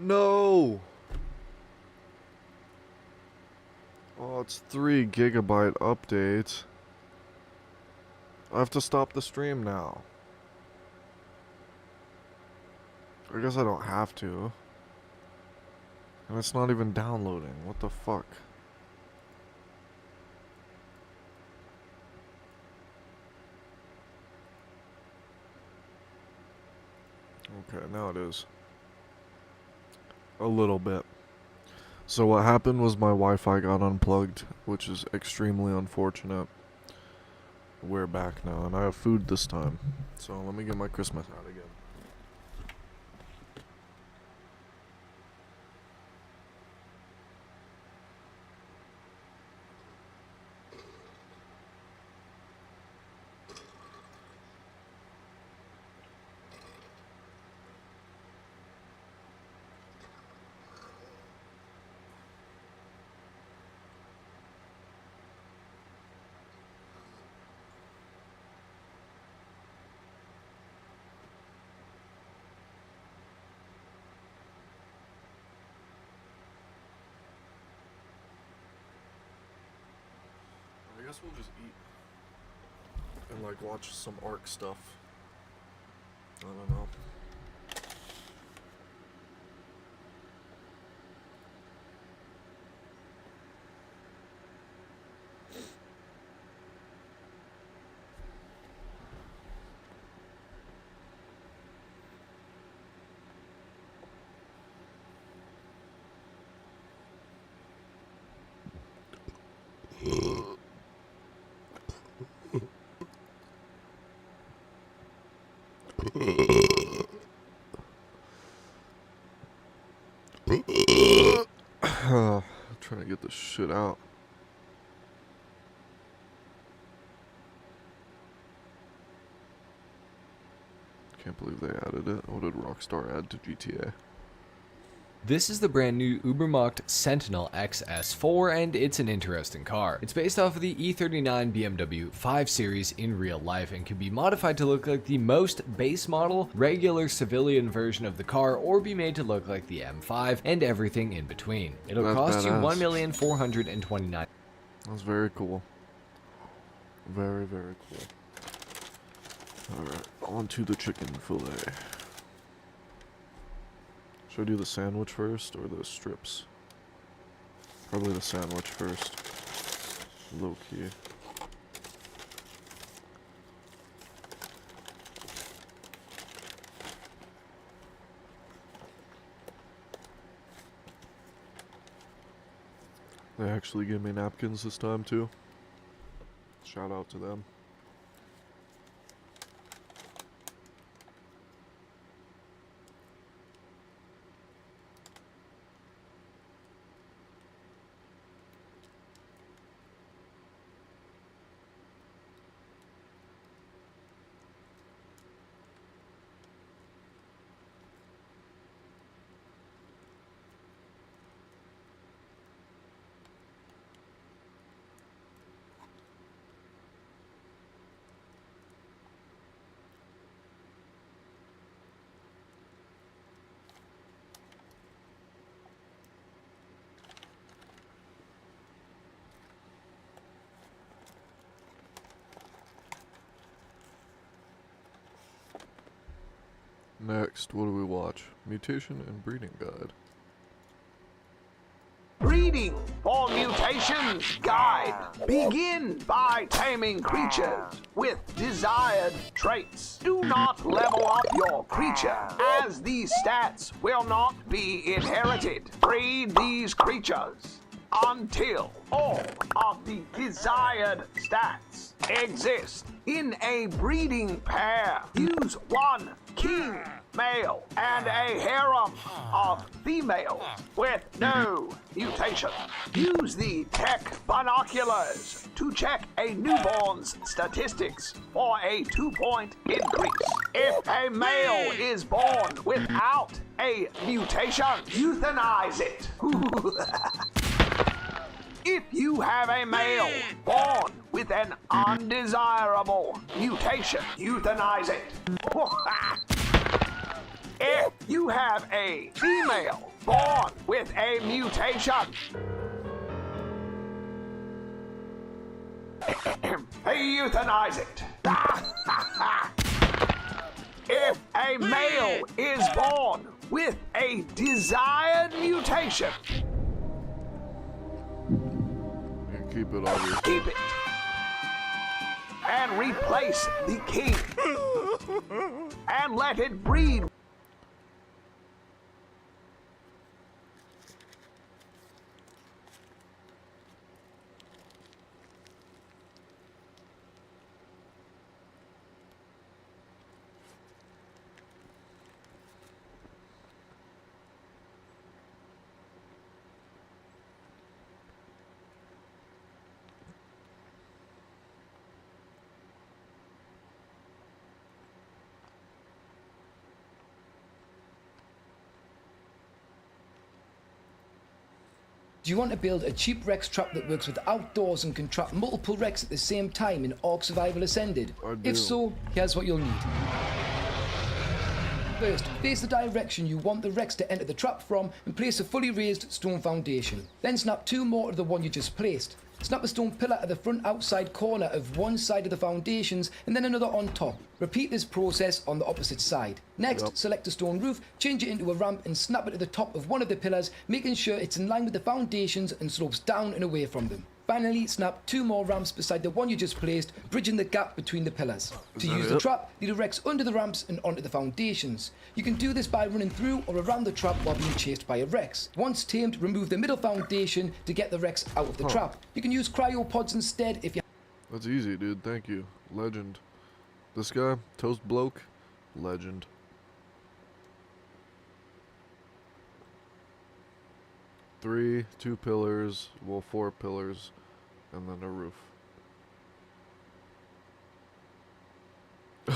No! Oh, it's 3 gigabyte update. I have to stop the stream now. I guess I don't have to. And it's not even downloading. What the fuck? Okay, now it is. A little bit. So what happened was my Wi-Fi got unplugged, which is extremely unfortunate. We're back now, and I have food this time. So let me get my Christmas hat again. I guess we'll just eat and like watch some Ark stuff. I don't know. Trying to get this shit out. Can't believe they added it. What did Rockstar add to GTA? This is the brand new Ubermacht Sentinel XS4, and it's an interesting car. It's based off of the E39 BMW 5 Series in real life and can be modified to look like the most base model, regular civilian version of the car, or be made to look like the M5 and everything in between. It'll That's cost you badass. $1,429,000. That's very cool. Very, very cool. Alright, on to the chicken fillet. Should I do the sandwich first or the strips? Probably the sandwich first. Low key. They actually gave me napkins this time too. Shout out to them. Next, what do we watch? Mutation and Breeding Guide. Breeding for Mutations Guide. Begin by taming creatures with desired traits. Do not level up your creature, as these stats will not be inherited. Breed these creatures until all of the desired stats exist in a breeding pair. Use one king male and a harem of females with no mutation. Use the tech binoculars to check a newborn's statistics for a 2-point increase. If a male is born without a mutation, euthanize it. If you have a male born with an undesirable mutation, euthanize it. If you have have a female born with a mutation. Euthanize it. If a male is born with a desired mutation, And keep it obvious. keep it and replace the king and let it breed. Do you want to build a cheap Rex trap that works with outdoors and can trap multiple Rex at the same time in Ark Survival Ascended? I do. If so, here's what you'll need. First, face the direction you want the Rex to enter the trap from and place a fully raised stone foundation. Then snap 2 more of the one you just placed. Snap a stone pillar at the front outside corner of one side of the foundations and then another on top. Repeat this process on the opposite side. Next, select a stone roof, change it into a ramp and snap it to the top of one of the pillars, making sure it's in line with the foundations and slopes down and away from them. Finally, snap 2 more ramps beside the one you just placed, bridging the gap between the pillars. To that use the it? trap, lead a Rex under the ramps and onto the foundations. You can do this by running through or around the trap while being chased by a Rex. Once tamed, remove the middle foundation to get the Rex out of the trap. You can use cryopods instead if you That's easy, dude. Thank you. Legend. This guy, Toast Bloke, legend. Three, 2 pillars, well, 4 pillars, and then a roof.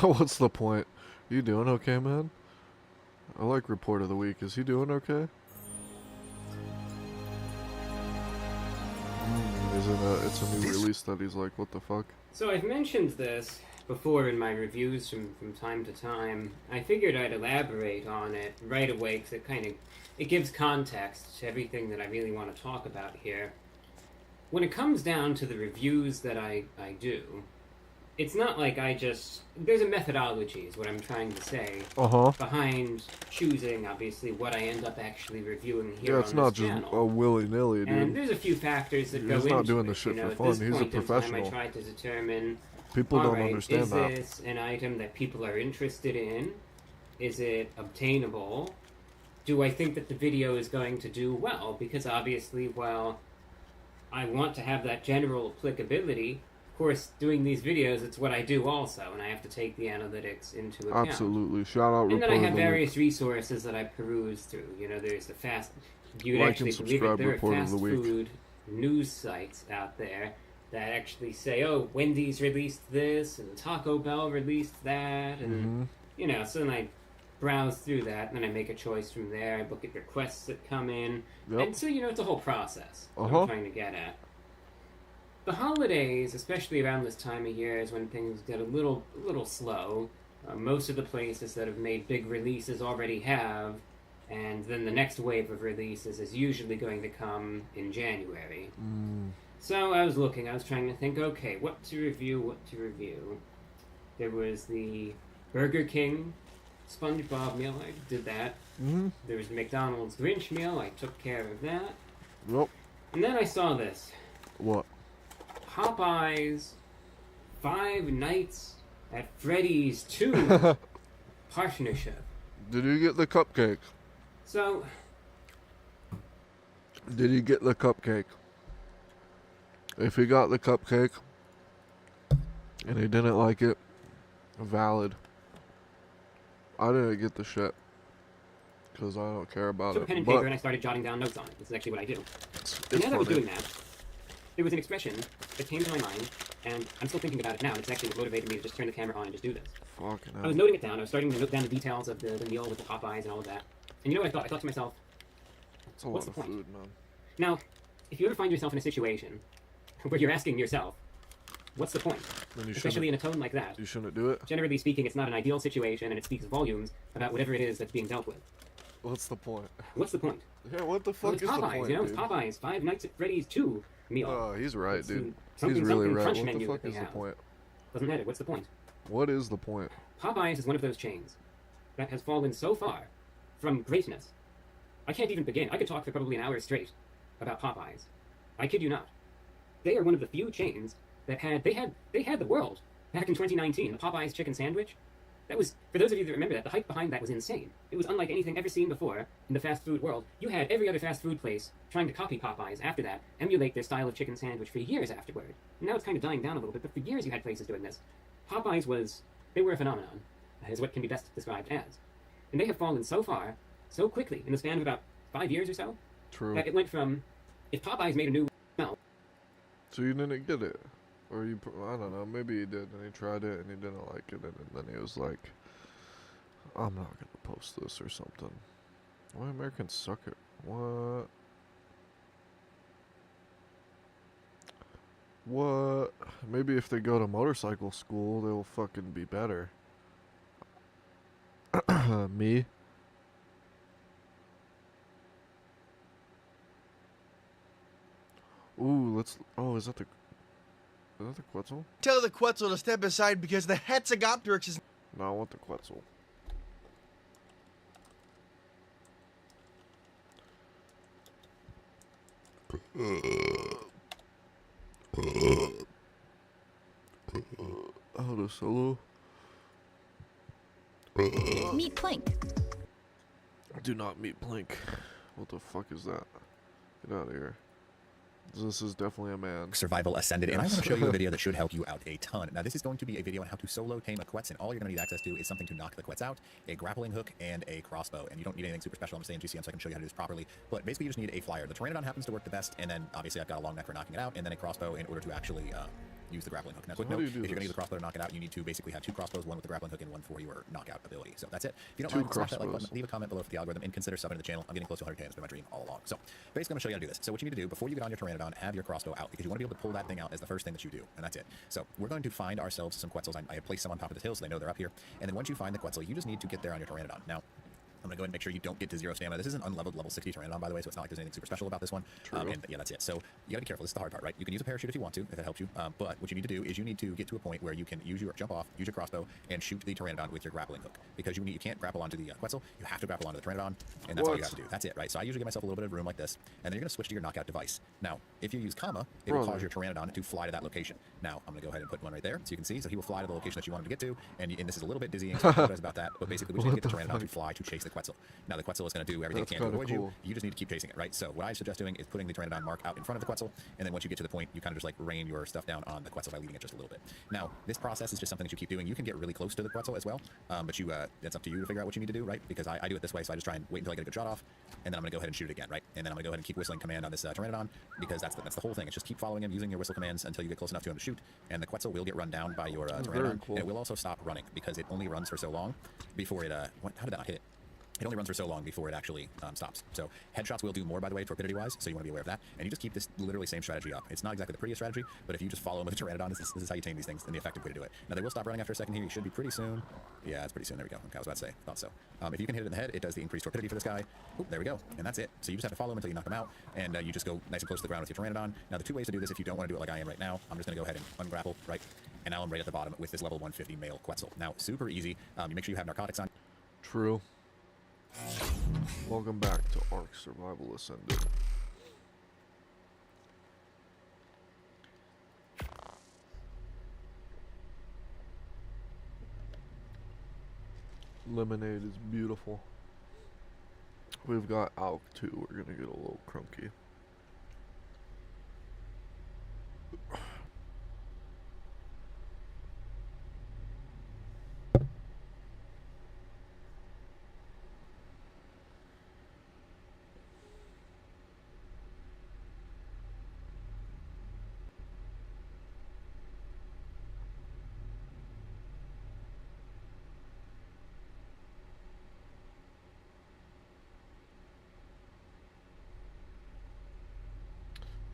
What's the point? You doing okay, man? I like report of the week. Is he doing okay? It's a new release that he's like, what the fuck? So I've mentioned this before in my reviews from time to time. I figured I'd elaborate on it right away because it gives context to everything that I really want to talk about here. When it comes down to the reviews that I do, it's not like there's a methodology is what I'm trying to say behind choosing obviously what I end up actually reviewing here Yeah, on it's not this just channel. a willy-nilly, dude. And there's a few factors that go He's into not doing it. this shit for At fun. this He's a point in time, professional. I tried to determine, People all don't right, understand is that. this an item that people are interested in? Is it obtainable? Do I think that the video is going to do well? Because obviously, while I want to have that general applicability, of course, doing these videos, it's what I do also, and I have to take the analytics into account. Absolutely. Shout out And then I report have of the week. various resources that I peruse through. You know, there's the fast... You'd Like actually and believe it, subscribe, there are report of fast the week. food news sites out there that actually say, oh, Wendy's released this, and Taco Bell released that, and, you know, so then I browse through that, and then I make a choice from there. I look at requests that come in, Yep. and so, you know, it's a whole process that Uh-huh. I'm trying to get at. The holidays, especially around this time of year, is when things get a little slow. Most of the places that have made big releases already have, and then the next wave of releases is usually going to come in January. So I was trying to think, okay, what to review. There was the Burger King SpongeBob meal, I did that. There was the McDonald's Grinch meal, I took care of that. Yep. And then I saw this. What? Popeye's Five Nights at Freddy's 2 partnership. Did you get the cupcake? So, Did he get the cupcake? If he got the cupcake and he didn't like it, valid. I didn't get the shit because I don't care about took a pen it. and But paper and I started jotting down notes on it. This is actually what I do. it's And as I was funny. doing that, there was an expression that came to my mind, and I'm still thinking about it now, and it's actually what motivated me to just turn the camera on and just do this. Fucking I hell. was noting it down. I was starting to note down the details of the meal with the Popeyes and all of that. And you know what I thought? I thought to myself, It's a what's lot the of point? food, man. now, if you ever find yourself in a situation where you're asking yourself, what's the point? Then you Especially in shouldn't. a tone like that. You shouldn't do it. Generally speaking, it's not an ideal situation, and it speaks volumes about whatever it is that's being dealt with. What's the point? What's the point? Yeah, what the Well, fuck it's is the Popeyes, point, you know, it's dude? Popeyes, Five Nights at Freddy's 2 meal. Oh, he's right, It's dude. something, He's really something right. crunch What the menu fuck that is they the have. point? Doesn't matter, what's the point? What is the point? Popeyes is one of those chains that has fallen so far from greatness. I can't even begin. I could talk for probably an hour straight about Popeyes. I kid you not. They are one of the few chains that had the world back in 2019. The Popeyes chicken sandwich. That was, for those of you that remember that, the hype behind that was insane. It was unlike anything ever seen before in the fast food world. You had every other fast food place trying to copy Popeyes after that, emulate their style of chicken sandwich for years afterward. Now it's kind of dying down a little bit, but for years you had places doing this. Popeyes they were a phenomenon, is what can be best described as. And they have fallen so far, so quickly, in the span of about 5 years or so, True. that it went from, if Popeyes made a new smell, So you didn't get it? Or you, I don't know, maybe he did, and he tried it, and he didn't like it, and then he was like, I'm not gonna post this or something. Why Americans suck at what? What? Maybe if they go to motorcycle school, they'll fucking be better. Me? Ooh, let's. Oh, is that the Quetzal? Tell the Quetzal to step aside because the Hetzegopteryx is... No, I want the Quetzal. Oh, the solo. Meet Plank. Do not meet Blink. What the fuck is that? Get out of here. This is definitely a man. Survival Ascended, and I want to show you a video that should help you out a ton. Now, this is going to be a video on how to solo tame a Quetz, and all you're going to need access to is something to knock the Quetz out, a grappling hook, and a crossbow. And you don't need anything super special. I'm just saying GCM so I can show you how to do this properly. But basically, you just need a flyer. The Pteranodon happens to work the best, and then obviously I've got a long neck for knocking it out, and then a crossbow in order to actually use the grappling hook. Now, quick how note, do if you do you're going to this? use the crossbow to knock it out, you need to basically have two crossbows, one with the grappling hook and one for your knockout ability. So that's it. If you don't Two mind, smash that like crossbows. button, leave a comment below for the algorithm, and consider subbing to the channel. I'm getting close to 100K, it's been my dream all along. So basically, I'm going to show you how to do this. So what you need to do, before you get on your Pteranodon, have your crossbow out, because you want to be able to pull that thing out as the first thing that you do, and that's it. So we're going to find ourselves some Quetzals. I have placed some on top of this hill, so they know they're up here. And then once you find the Quetzal, you just need to get there on your Pteranodon. Now, I'm going to go ahead and make sure you don't get to 0 stamina. This is an unleveled level 60 Pteranodon, by the way, so it's not like there's anything super special about this one. True. And yeah, that's it. So you got to be careful. This is the hard part, right? You can use a parachute if you want to, if that helps you. But what you need to do is you need to get to a point where you can jump off, use your crossbow, and shoot the Pteranodon with your grappling hook. Because you can't grapple onto the Quetzal. You have to grapple onto the Pteranodon, and that's all you What? have to do. That's it, right? So I usually give myself a little bit of room like this, and then you're going to switch to your knockout device. Now, if you use comma, it will cause your Pteranodon to fly to that location. Now, I'm going to go ahead and put one right there, so you can see. So he will fly to the location that you want him to get to, and this is a little bit dizzying, so I apologize about that. But basically, we just need to get the Pteranodon to fly to chase the Quetzal. Now, the Quetzal is going to do everything it That's can to kinda avoid cool. you. You just need to keep chasing it, right? So what I suggest doing is putting the Pteranodon mark out in front of the Quetzal, and then once you get to the point, you kind of just like rain your stuff down on the Quetzal by leaving it just a little bit. Now, this process is just something that you keep doing. You can get really close to the Quetzal as well, but it's up to you to figure out what you need to do, right? Because I do it this way, so I just try and wait until I get a good shot off, and then I'm going to go ahead and shoot it again, right? And then I'm going to go ahead and keep whistling command on this Pteranodon, because that's the whole thing. It's just keep following him, using your whistle commands until you get close enough to him to shoot, and the Quetzal will get run down by your Very Pteranodon, cool. and it will also stop running, because it only runs for so long before it, how did that not hit it? It only runs for so long before it actually stops. So headshots will do more, by the way, torpidity-wise, so you want to be aware of that. And you just keep this literally same strategy up. It's not exactly the prettiest strategy, but if you just follow them with a Pteranodon, this is how you tame these things and the effective way to do it. Now, they will stop running after a second here. You should be pretty soon. Yeah, it's pretty soon. There we go. Okay, I was about to say. Thought so. If you can hit it in the head, it does the increased torpidity for this guy. Oop, there we go. And that's it. So you just have to follow him until you knock him out, and you just go nice and close to the ground with your Pteranodon. Now, the two ways to do this, if you don't want to do it like I am right now, I'm just going to go ahead and ungrapple, right? And now I'm right at the bottom with this level 150 male Quetzal. Now, super easy. You make sure you have narcotics on. True. Welcome back to Ark Survival Ascended. Lemonade is beautiful. We've got Alk too. We're gonna get a little crunky.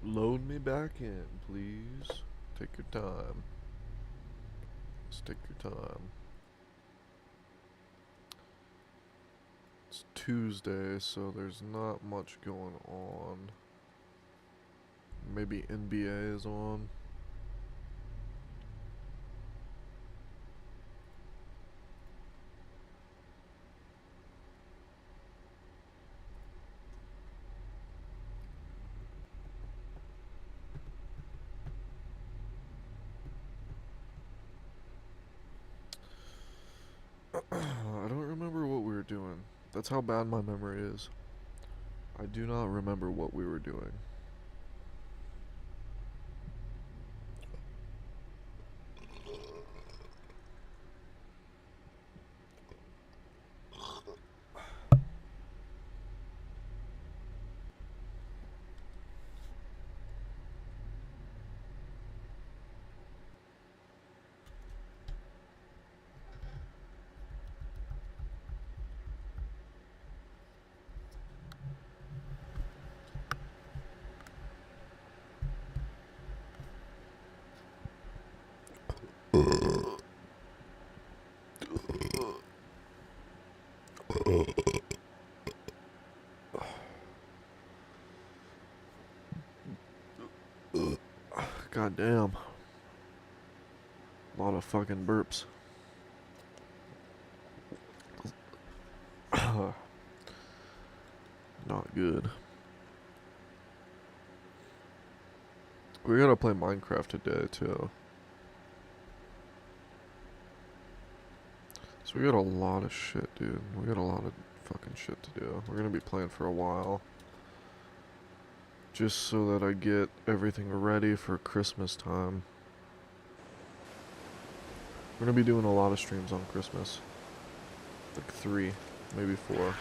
Load me back in, please. Take your time. Just take your time. It's Tuesday, so there's not much going on. Maybe NBA is on. I don't remember what we were doing. That's how bad my memory is. I do not remember what we were doing. God damn. A lot of fucking burps. Not good. We gotta play Minecraft today, too. So we got a lot of shit, dude. We got a lot of fucking shit to do. We're gonna be playing for a while. Just so that I get everything ready for Christmas time. We're gonna be doing a lot of streams on Christmas. Like 3, maybe 4.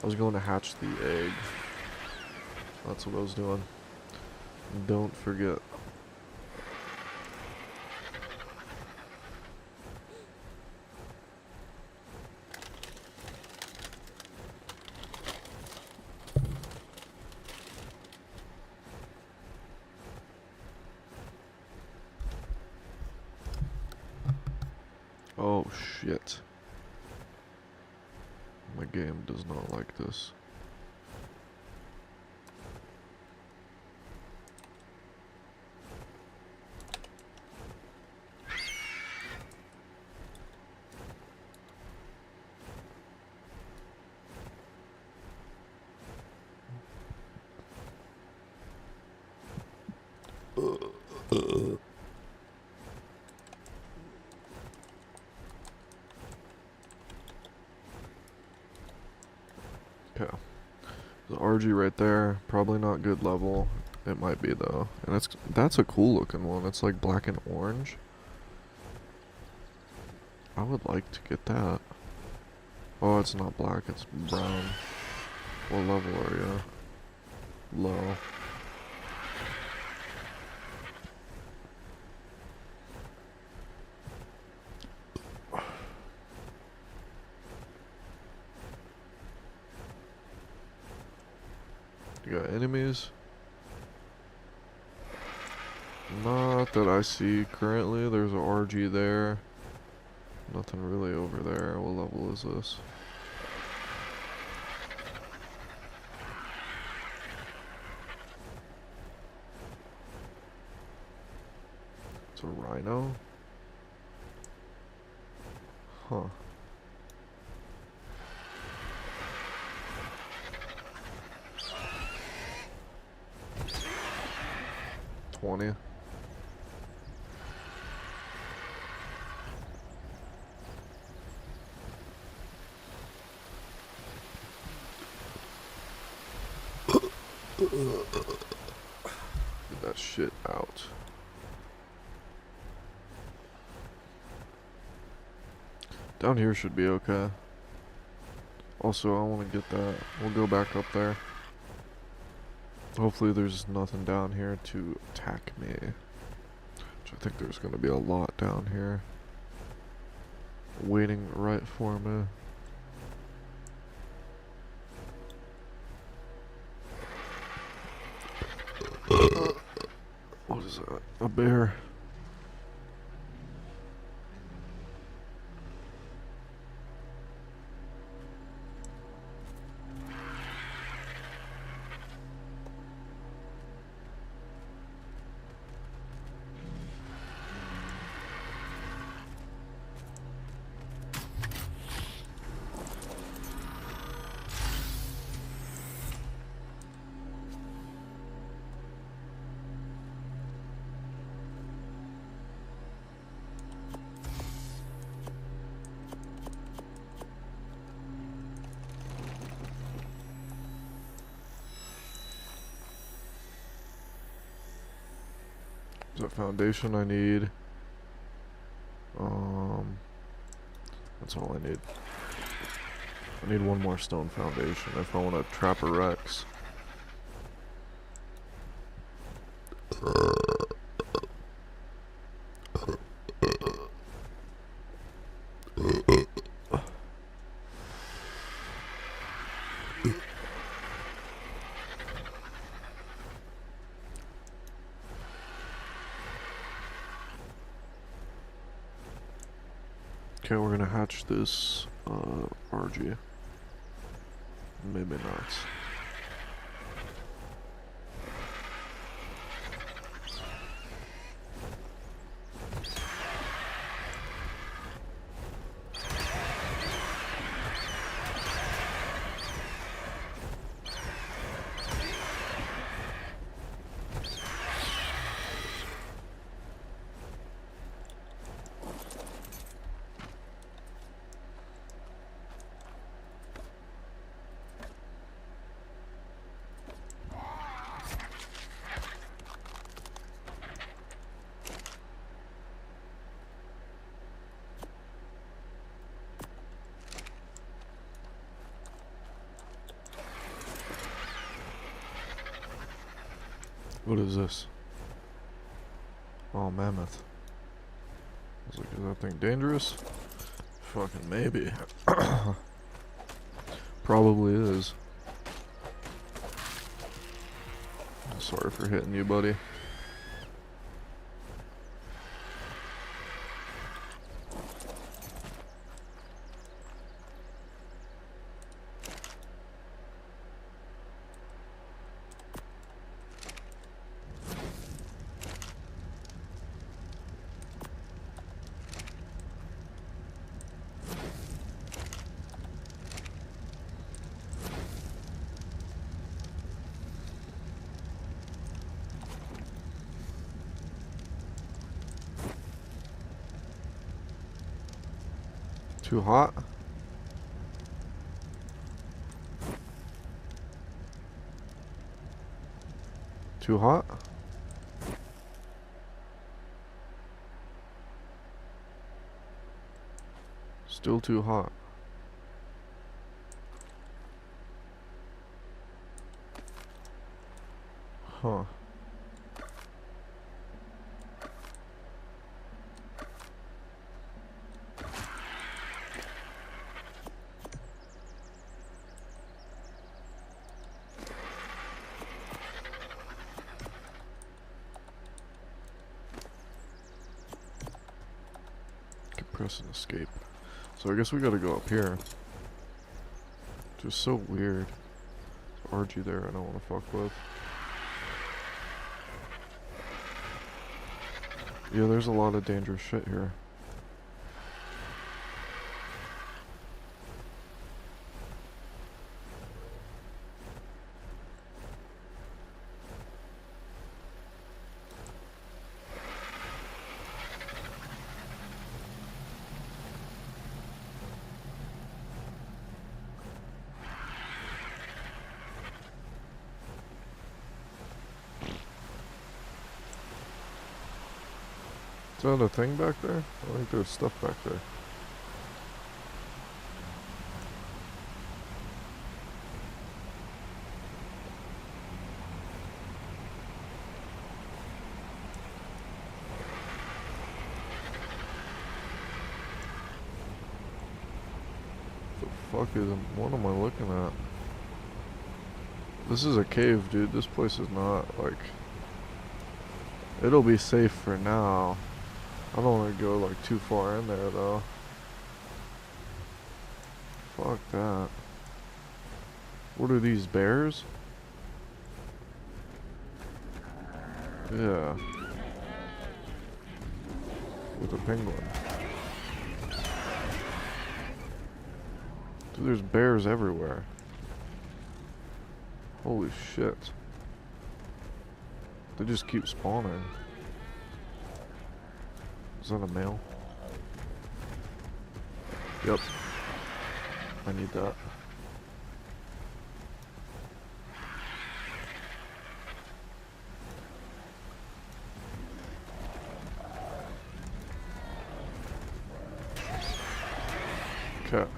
I was going to hatch the egg. That's what I was doing. Don't forget. Oh shit. My game does not like this. Okay. The RG right there, probably not good level. It might be though. And that's a cool looking one. It's like black and orange. I would like to get that. Oh, it's not black, it's brown. What level are you? Low. You got enemies? Not that I see currently. There's a RG there. Nothing really over there. What level is this? It's a rhino? Huh. $20. Get that shit out. Down here should be okay. Also, I want to get that. We'll go back up there. Hopefully there's nothing down here to attack me. Which I think there's going to be a lot down here. Waiting right for me. What is that? A bear. The foundation I need. That's all I need. I need one more stone foundation if I want to trap a Rex. Okay, we're gonna hatch this RG. Maybe not. What is this? Oh, mammoth. I was like, is that thing dangerous? Fucking maybe. Probably is. Sorry for hitting you, buddy. Too hot? Too hot? Still too hot. Huh. Press and escape. So I guess we gotta go up here. Just so weird. There's RG there I don't want to fuck with. Yeah, there's a lot of dangerous shit here. Is that a thing back there? I think there's stuff back there. What the fuck what am I looking at? This is a cave, dude. This place is not, like... It'll be safe for now. I don't want to go, like, too far in there, though. Fuck that. What are these, bears? Yeah. With a penguin. Dude, there's bears everywhere. Holy shit. They just keep spawning. Is that a male? Yep. I need that. Okay.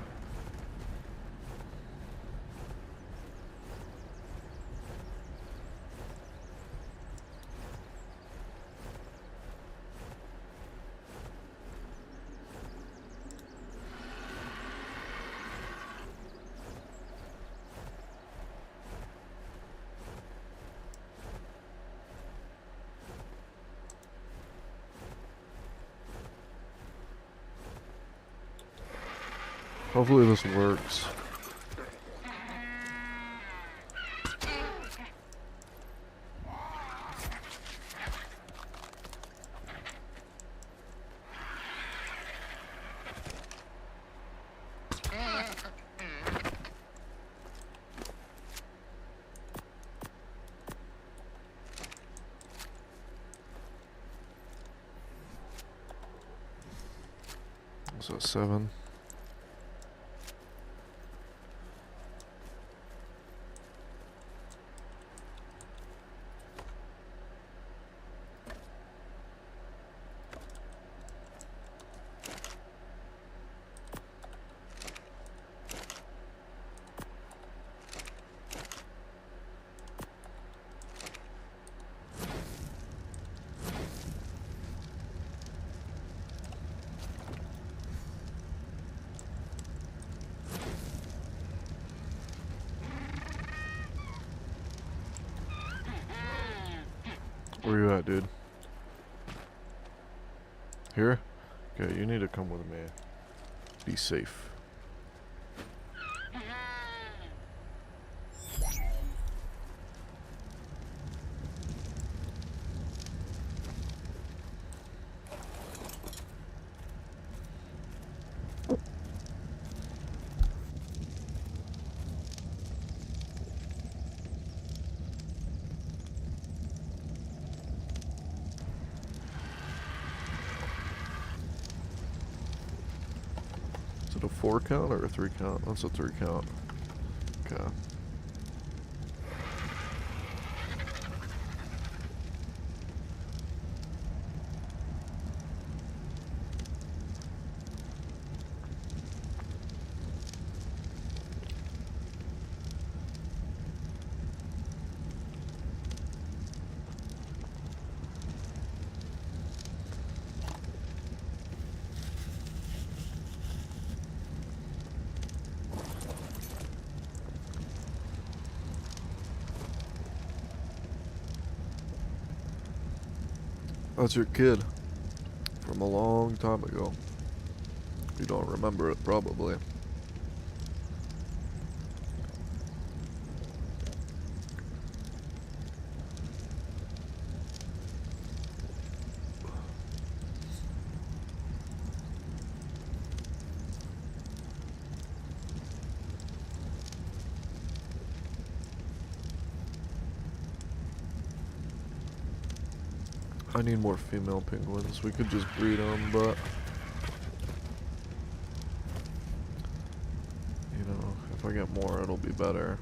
Hopefully this works. So 7. Where you at, dude? Here? Okay, you need to come with me. Be safe. Is it a 4 count or a 3 count? That's a 3 count. Okay. That's your kid from a long time ago. You don't remember it, probably. I need more female penguins. We could just breed them, but you know, if I get more, it'll be better.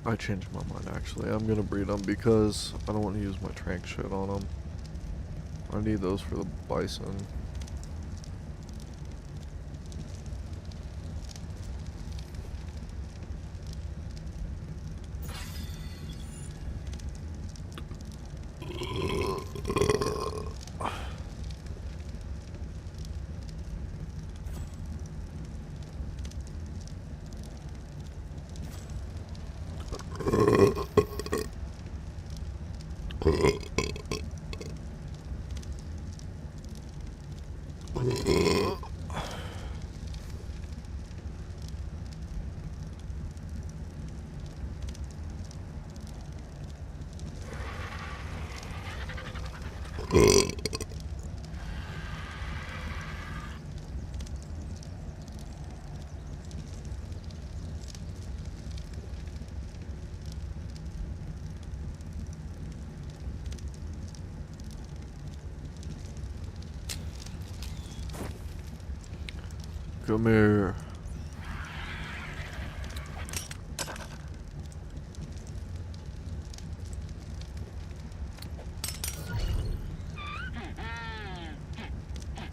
I changed my mind, actually. I'm gonna breed them because I don't want to use my trank shit on them. I need those for the bison. Come here.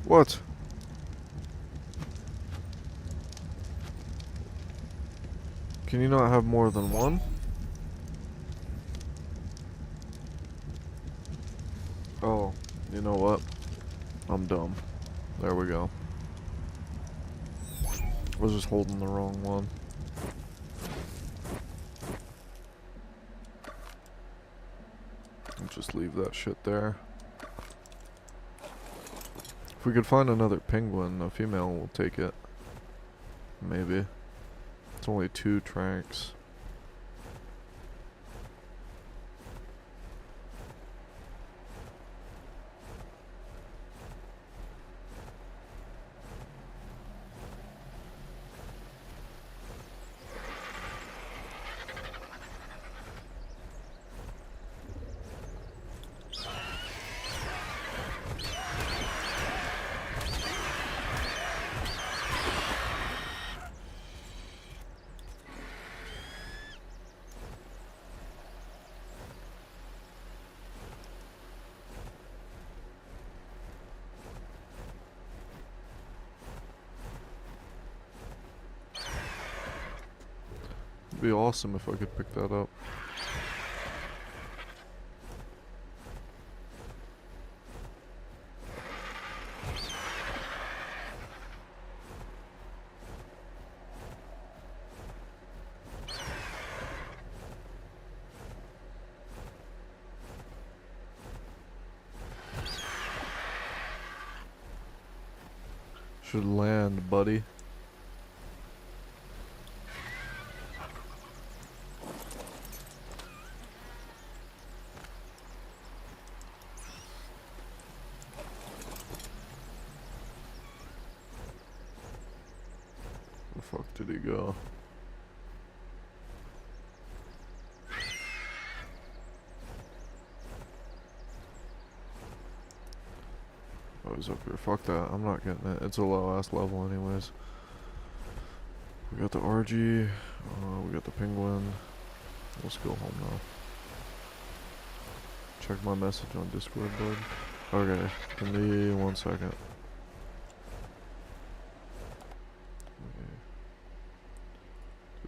What? Can you not have more than one? Oh, you know what? I'm dumb. There we go. I was just holding the wrong one. I'll just leave that shit there. If we could find another penguin, a female will take it. Maybe. It's only 2 tracks. It'd be awesome if I could pick that up. Should land, buddy. Where the fuck did he go? Oh, he's up here. Fuck that. I'm not getting it. It's a low ass level anyways. We got the RG. We got the penguin. Let's go home now. Check my message on Discord, bud. Okay, give me 1 second.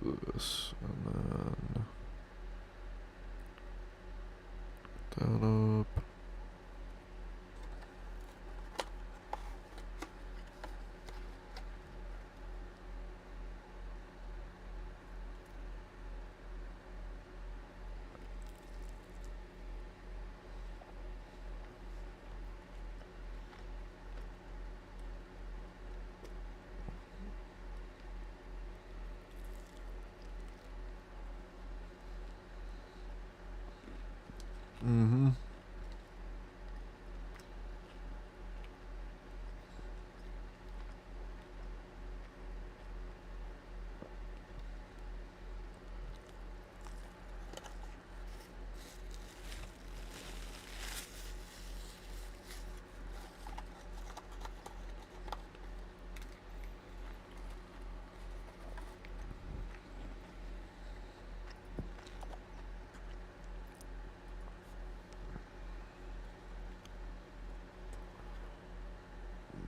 Do this, and then put that up. Mm-hmm.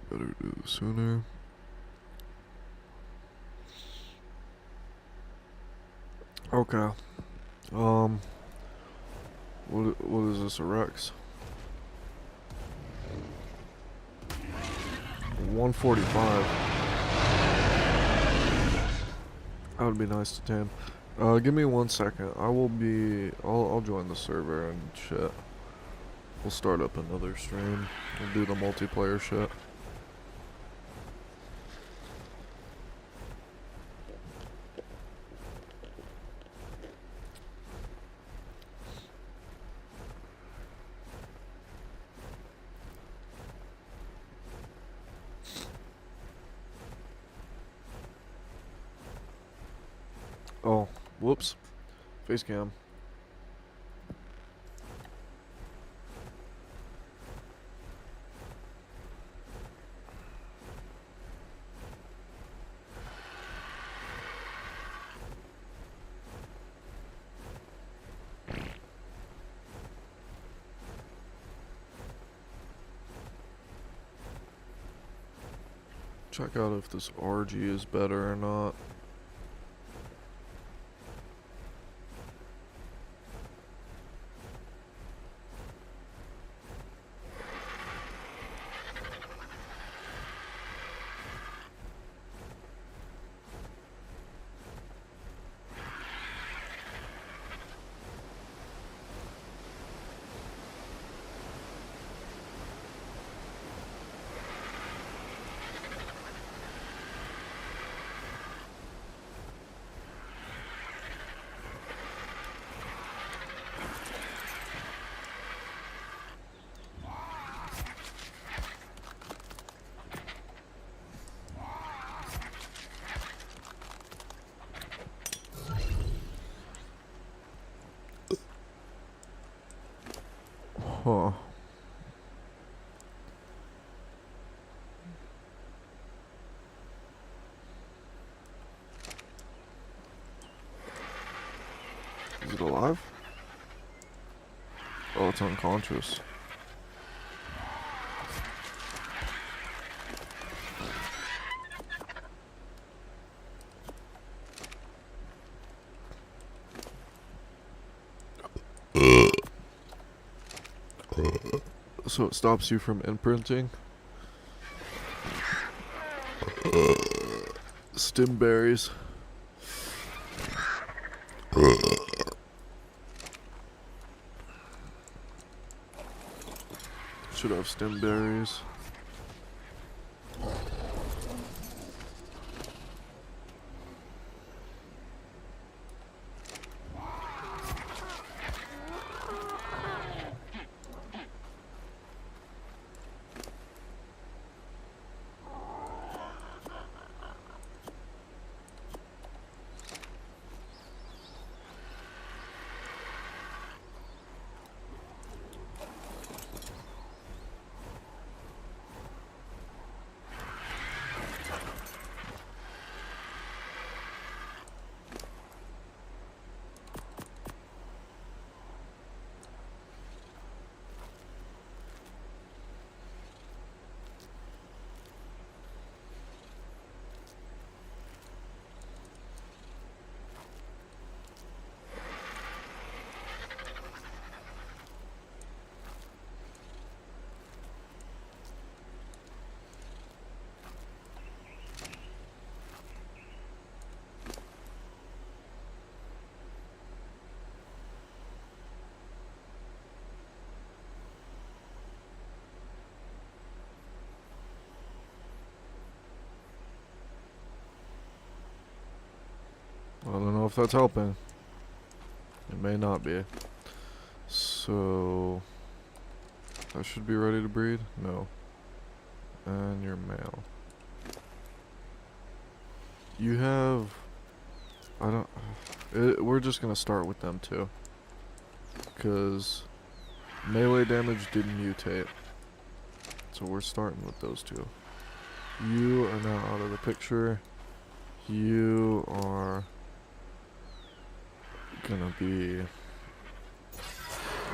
Better do it sooner. Okay. What is this, a Rex? 145. That would be nice to tame. Give me 1 second. I'll join the server and shit. We'll start up another stream. We'll do the multiplayer shit. Oh, whoops. Face cam. Check out if this RG is better or not. Huh. Is it alive? Oh, it's unconscious. So it stops you from imprinting. Stim berries. Should have stem berries. I don't know if that's helping. It may not be. So I should be ready to breed? No. And you're male. You have... I don't... we're just gonna start with them too. Because melee damage didn't mutate. So we're starting with those two. You are now out of the picture. You are gonna be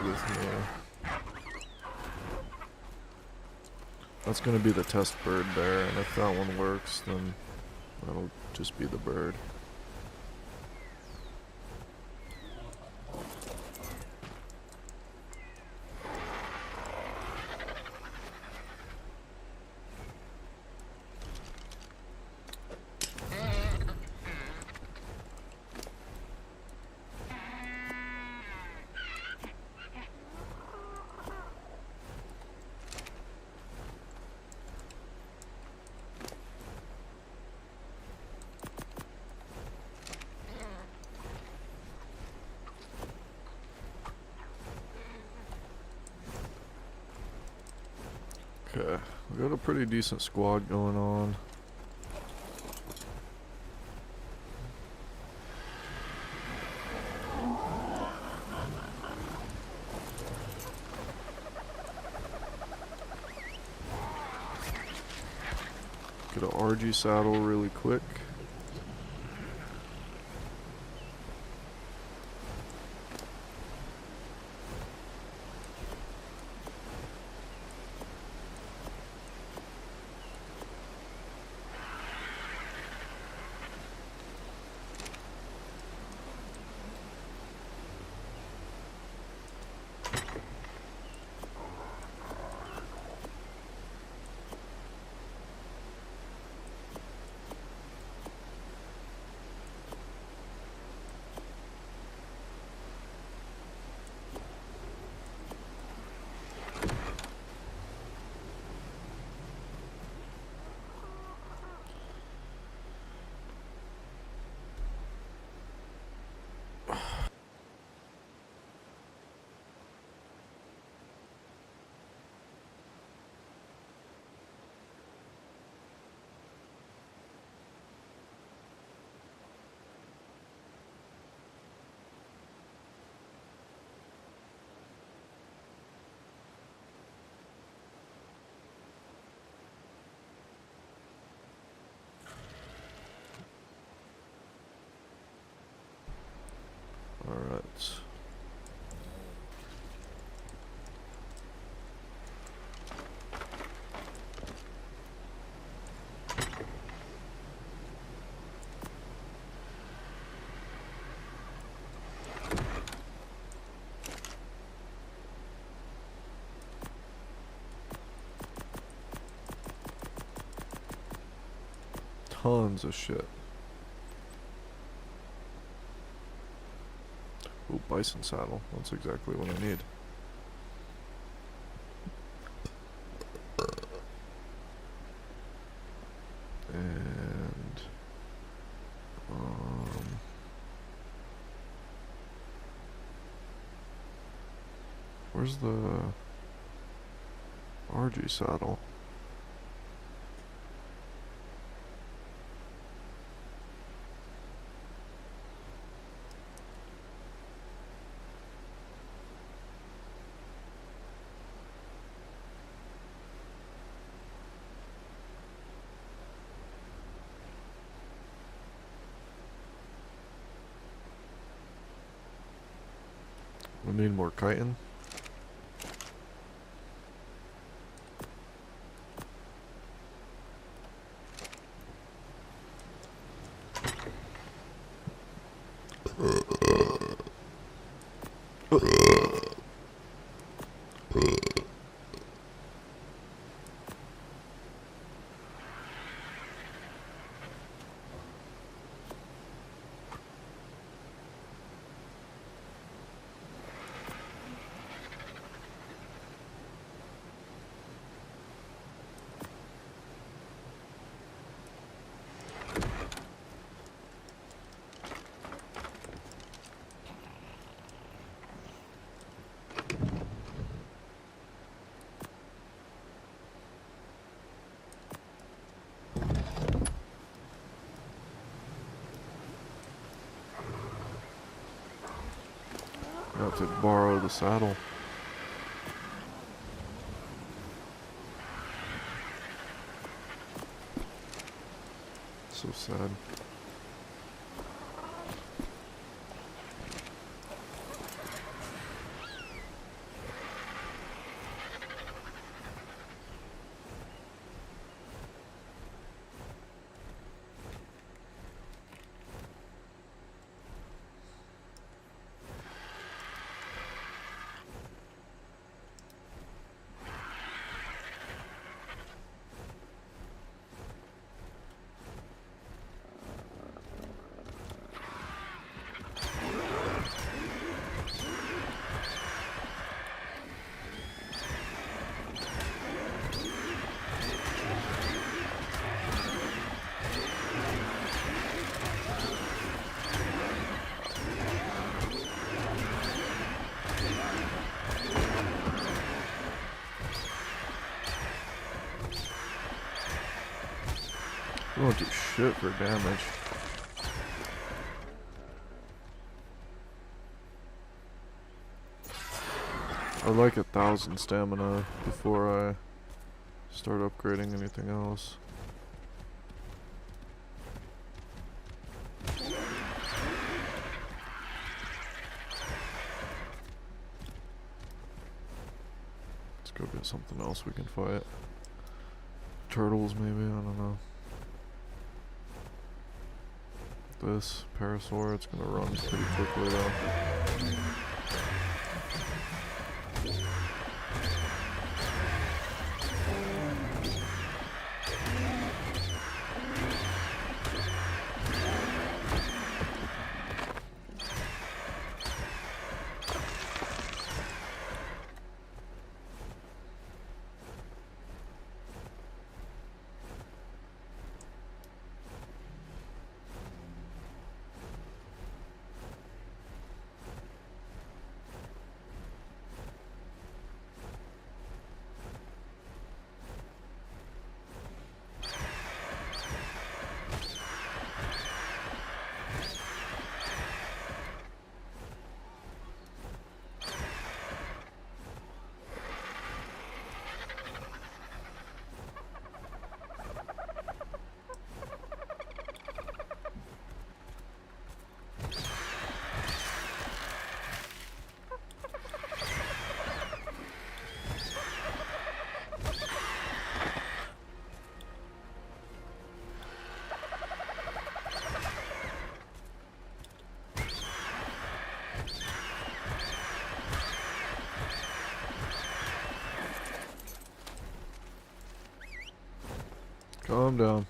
with me. That's gonna be the test bird there, and if that one works, then that'll just be the bird. Okay, we got a pretty decent squad going on. Get a RG saddle really quick. tons of shit. Ooh, bison saddle. That's exactly what I need. And where's the RG saddle? We need more chitin. I have to borrow the saddle. So sad. We won't do shit for damage. I'd like 1,000 stamina before I start upgrading anything else. Let's go get something else we can fight. Turtles maybe, I don't know. This parasaur, it's gonna run pretty quickly though. Calm down.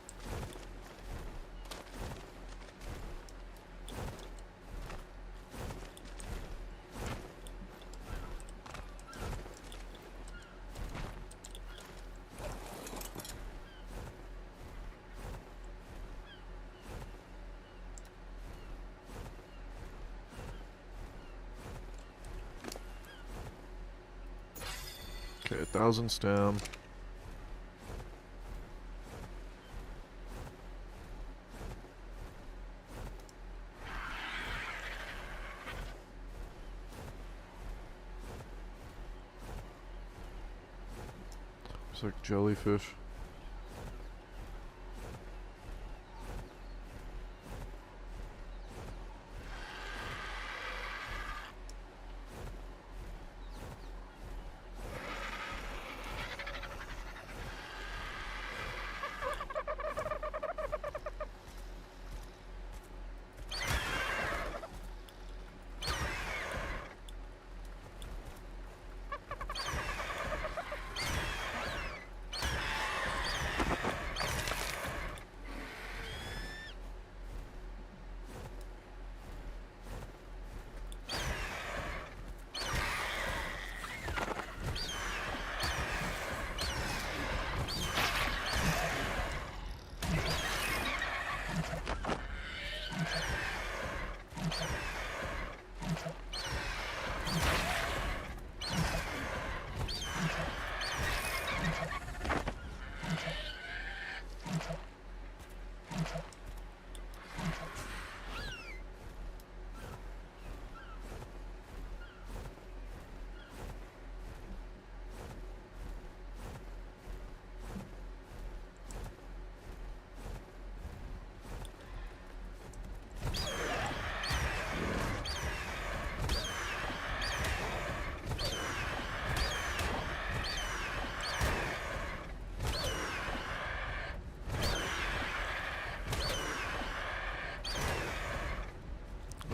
Okay, 1,000 stem. It's like jellyfish.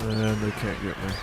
And they can't get me.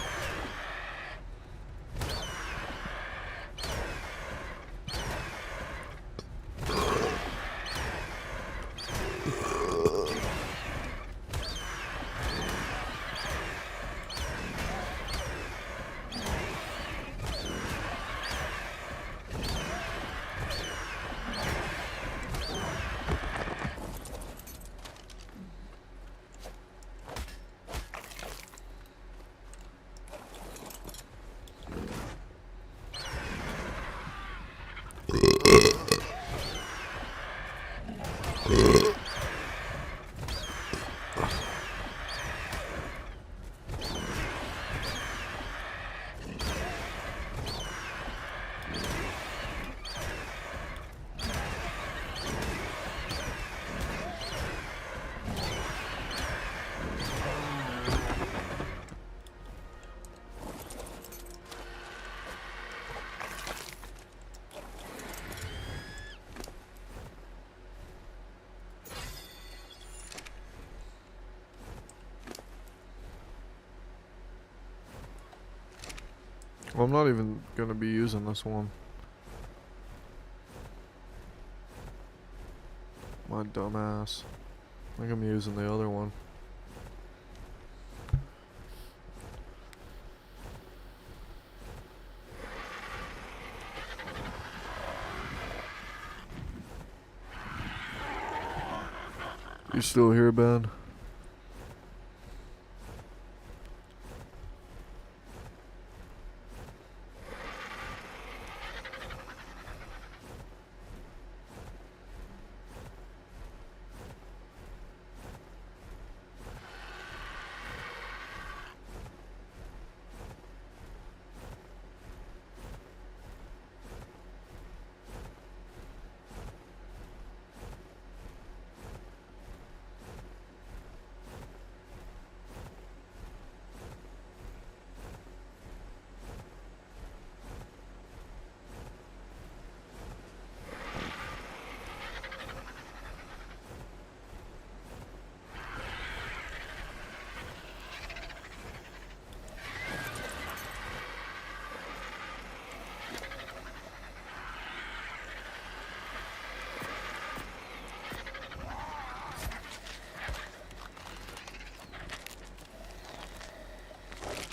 Well, I'm not even gonna be using this one. My dumbass. I think I'm using the other one. You still here, Ben?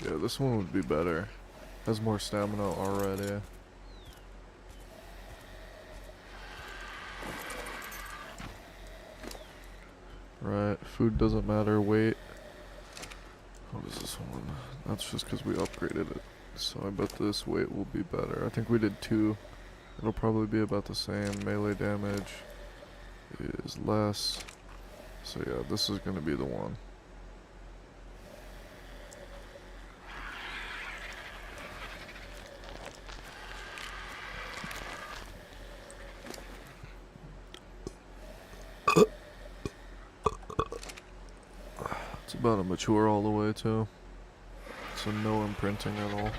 Yeah, this one would be better. Has more stamina already. Right, food doesn't matter, weight. What is this one? That's just because we upgraded it. So I bet this weight will be better. I think we did 2. It'll probably be about the same. Melee damage is less. So yeah, this is gonna be the one. It's about to mature all the way too. So no imprinting at all.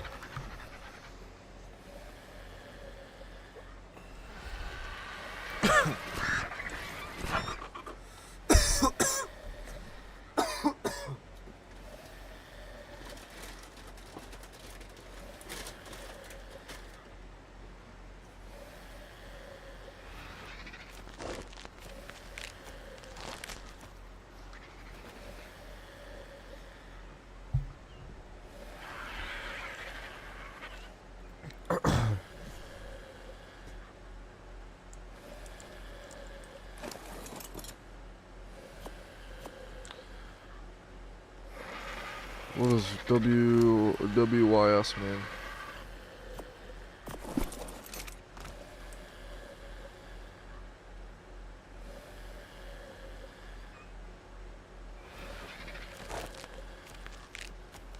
What does WYS mean?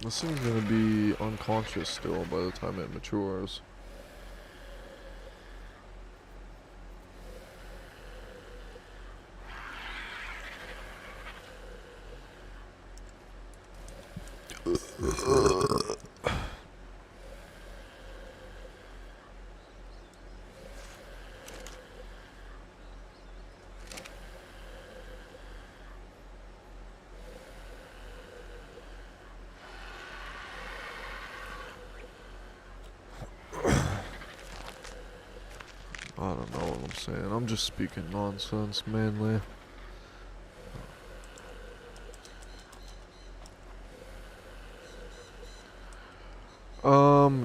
This thing's gonna be unconscious still by the time it matures. I don't know what I'm saying. I'm just speaking nonsense mainly.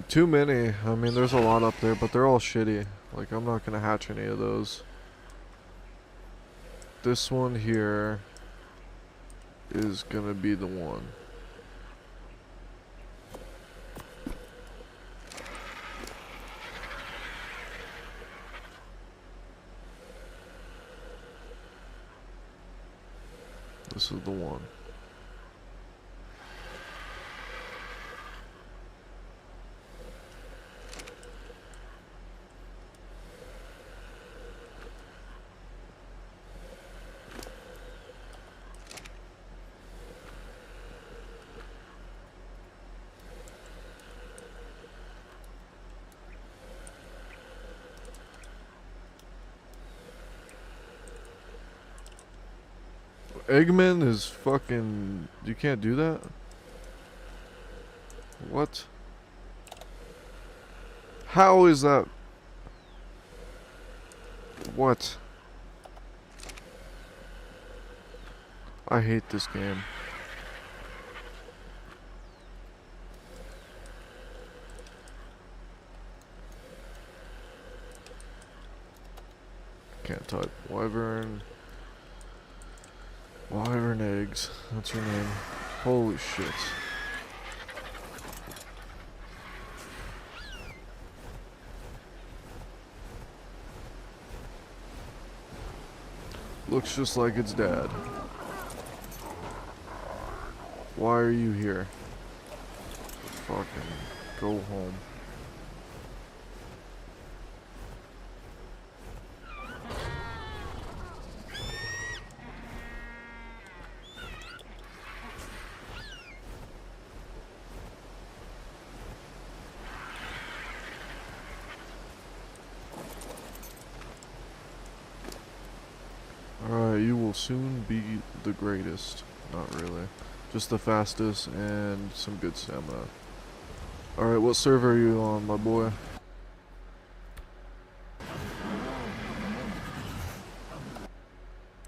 Too many. I mean, there's a lot up there, but they're all shitty. Like, I'm not gonna hatch any of those. This one here is gonna be the one. This is the one. Eggman is fucking... You can't do that? What? How is that? What? I hate this game. Can't type. Wyvern. Wyvern eggs. That's her name. Holy shit. Looks just like its dad. Why are you here? Fucking go home. Alright, you will soon be the greatest. Not really. Just the fastest and some good stamina. Alright, what server are you on, my boy?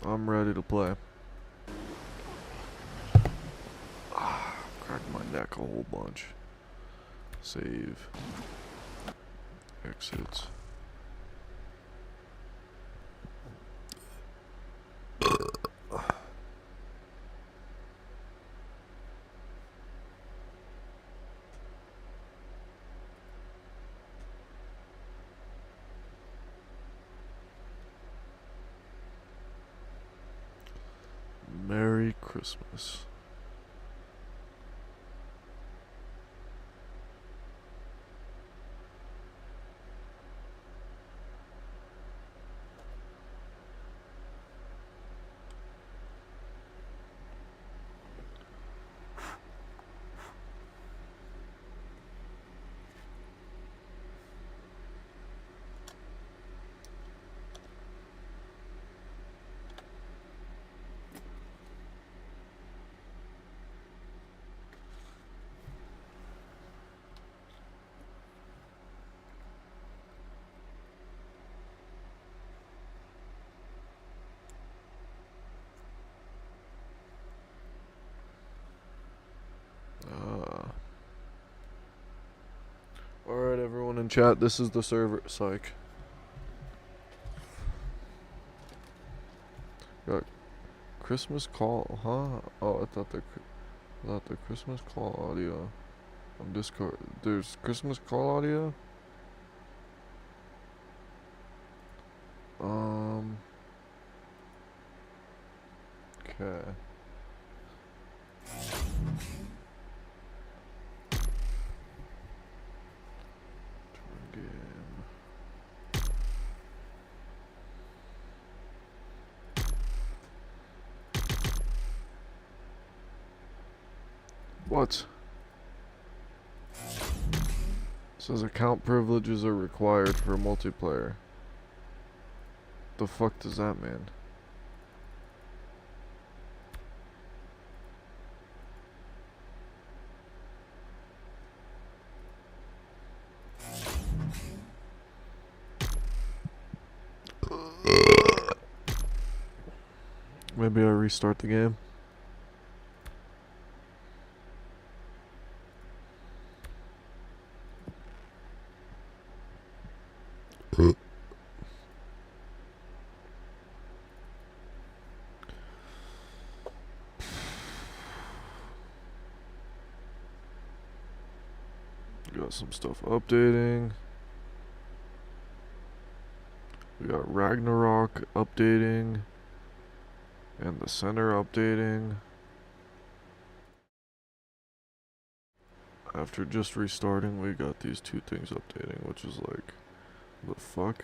I'm ready to play. Cracked my neck a whole bunch. Save. Exit. Christmas. Alright, everyone in chat, this is the server. Psych. Got Christmas call, huh? Oh, I thought the Christmas call audio on Discord. There's Christmas call audio? Okay. Game. What? Says account privileges are required for multiplayer. The fuck does that mean? Maybe I restart the game. Got some stuff updating. We got Ragnarok updating. And the center updating. After just restarting, we got these two things updating, which is like, the fuck?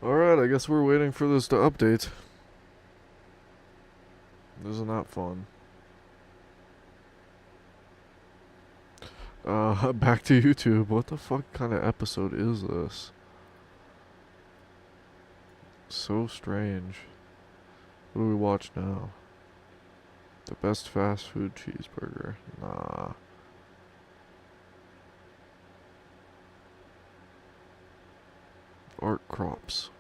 Alright, I guess we're waiting for this to update. Isn't that fun? Back to YouTube. What the fuck kind of episode is this? So strange. What do we watch now? The best fast food cheeseburger. Nah. Art crops.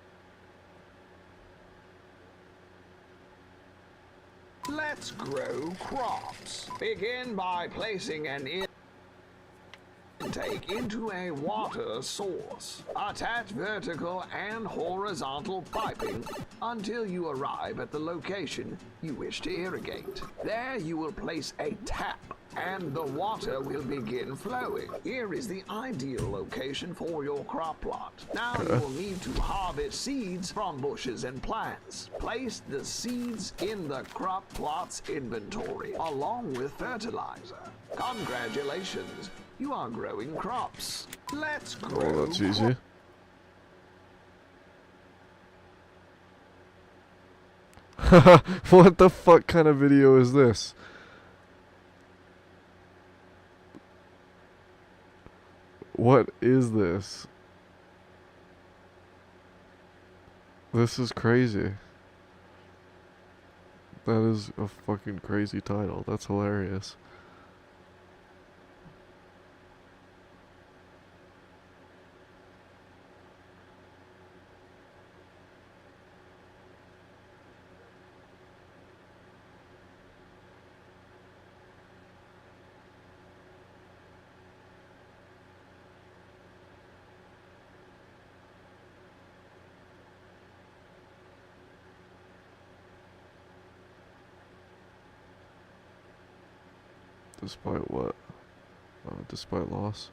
Let's grow crops. Begin by placing an intake into a water source. Attach vertical and horizontal piping until you arrive at the location you wish to irrigate. There you will place a tap and the water will begin flowing. Here is the ideal location for your crop plot. Now you will need to harvest seeds from bushes and plants. Place the seeds in the crop plot's inventory along with fertilizer. Congratulations, you are growing crops. Let's grow. Oh, that's easy. What the fuck kind of video is this? What is this? This is crazy. That is a fucking crazy title. That's hilarious. Despite what? Despite loss.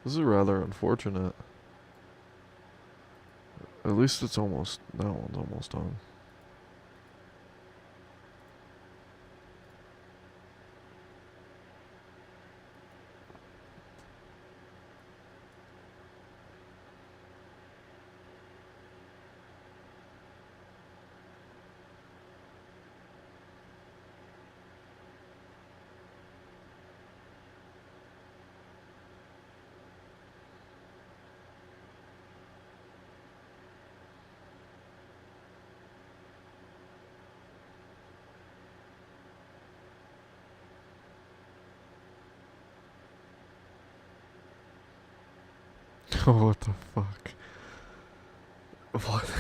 This is rather unfortunate. At least it's almost, that one's almost done. Oh, what the fuck? What?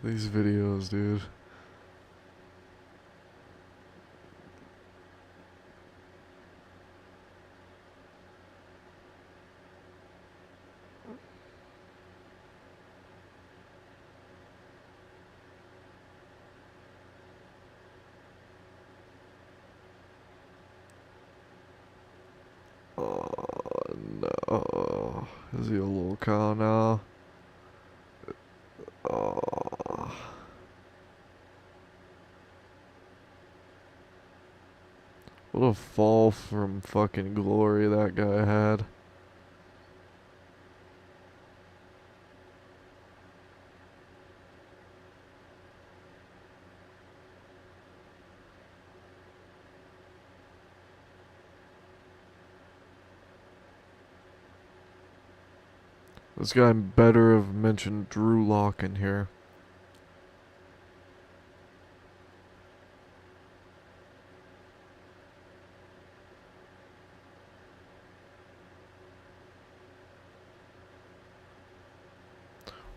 These videos, dude. Oh no. Is he a little cow now? Oh. What a fall from fucking glory that guy had. This guy better have mentioned Drew Lock in here.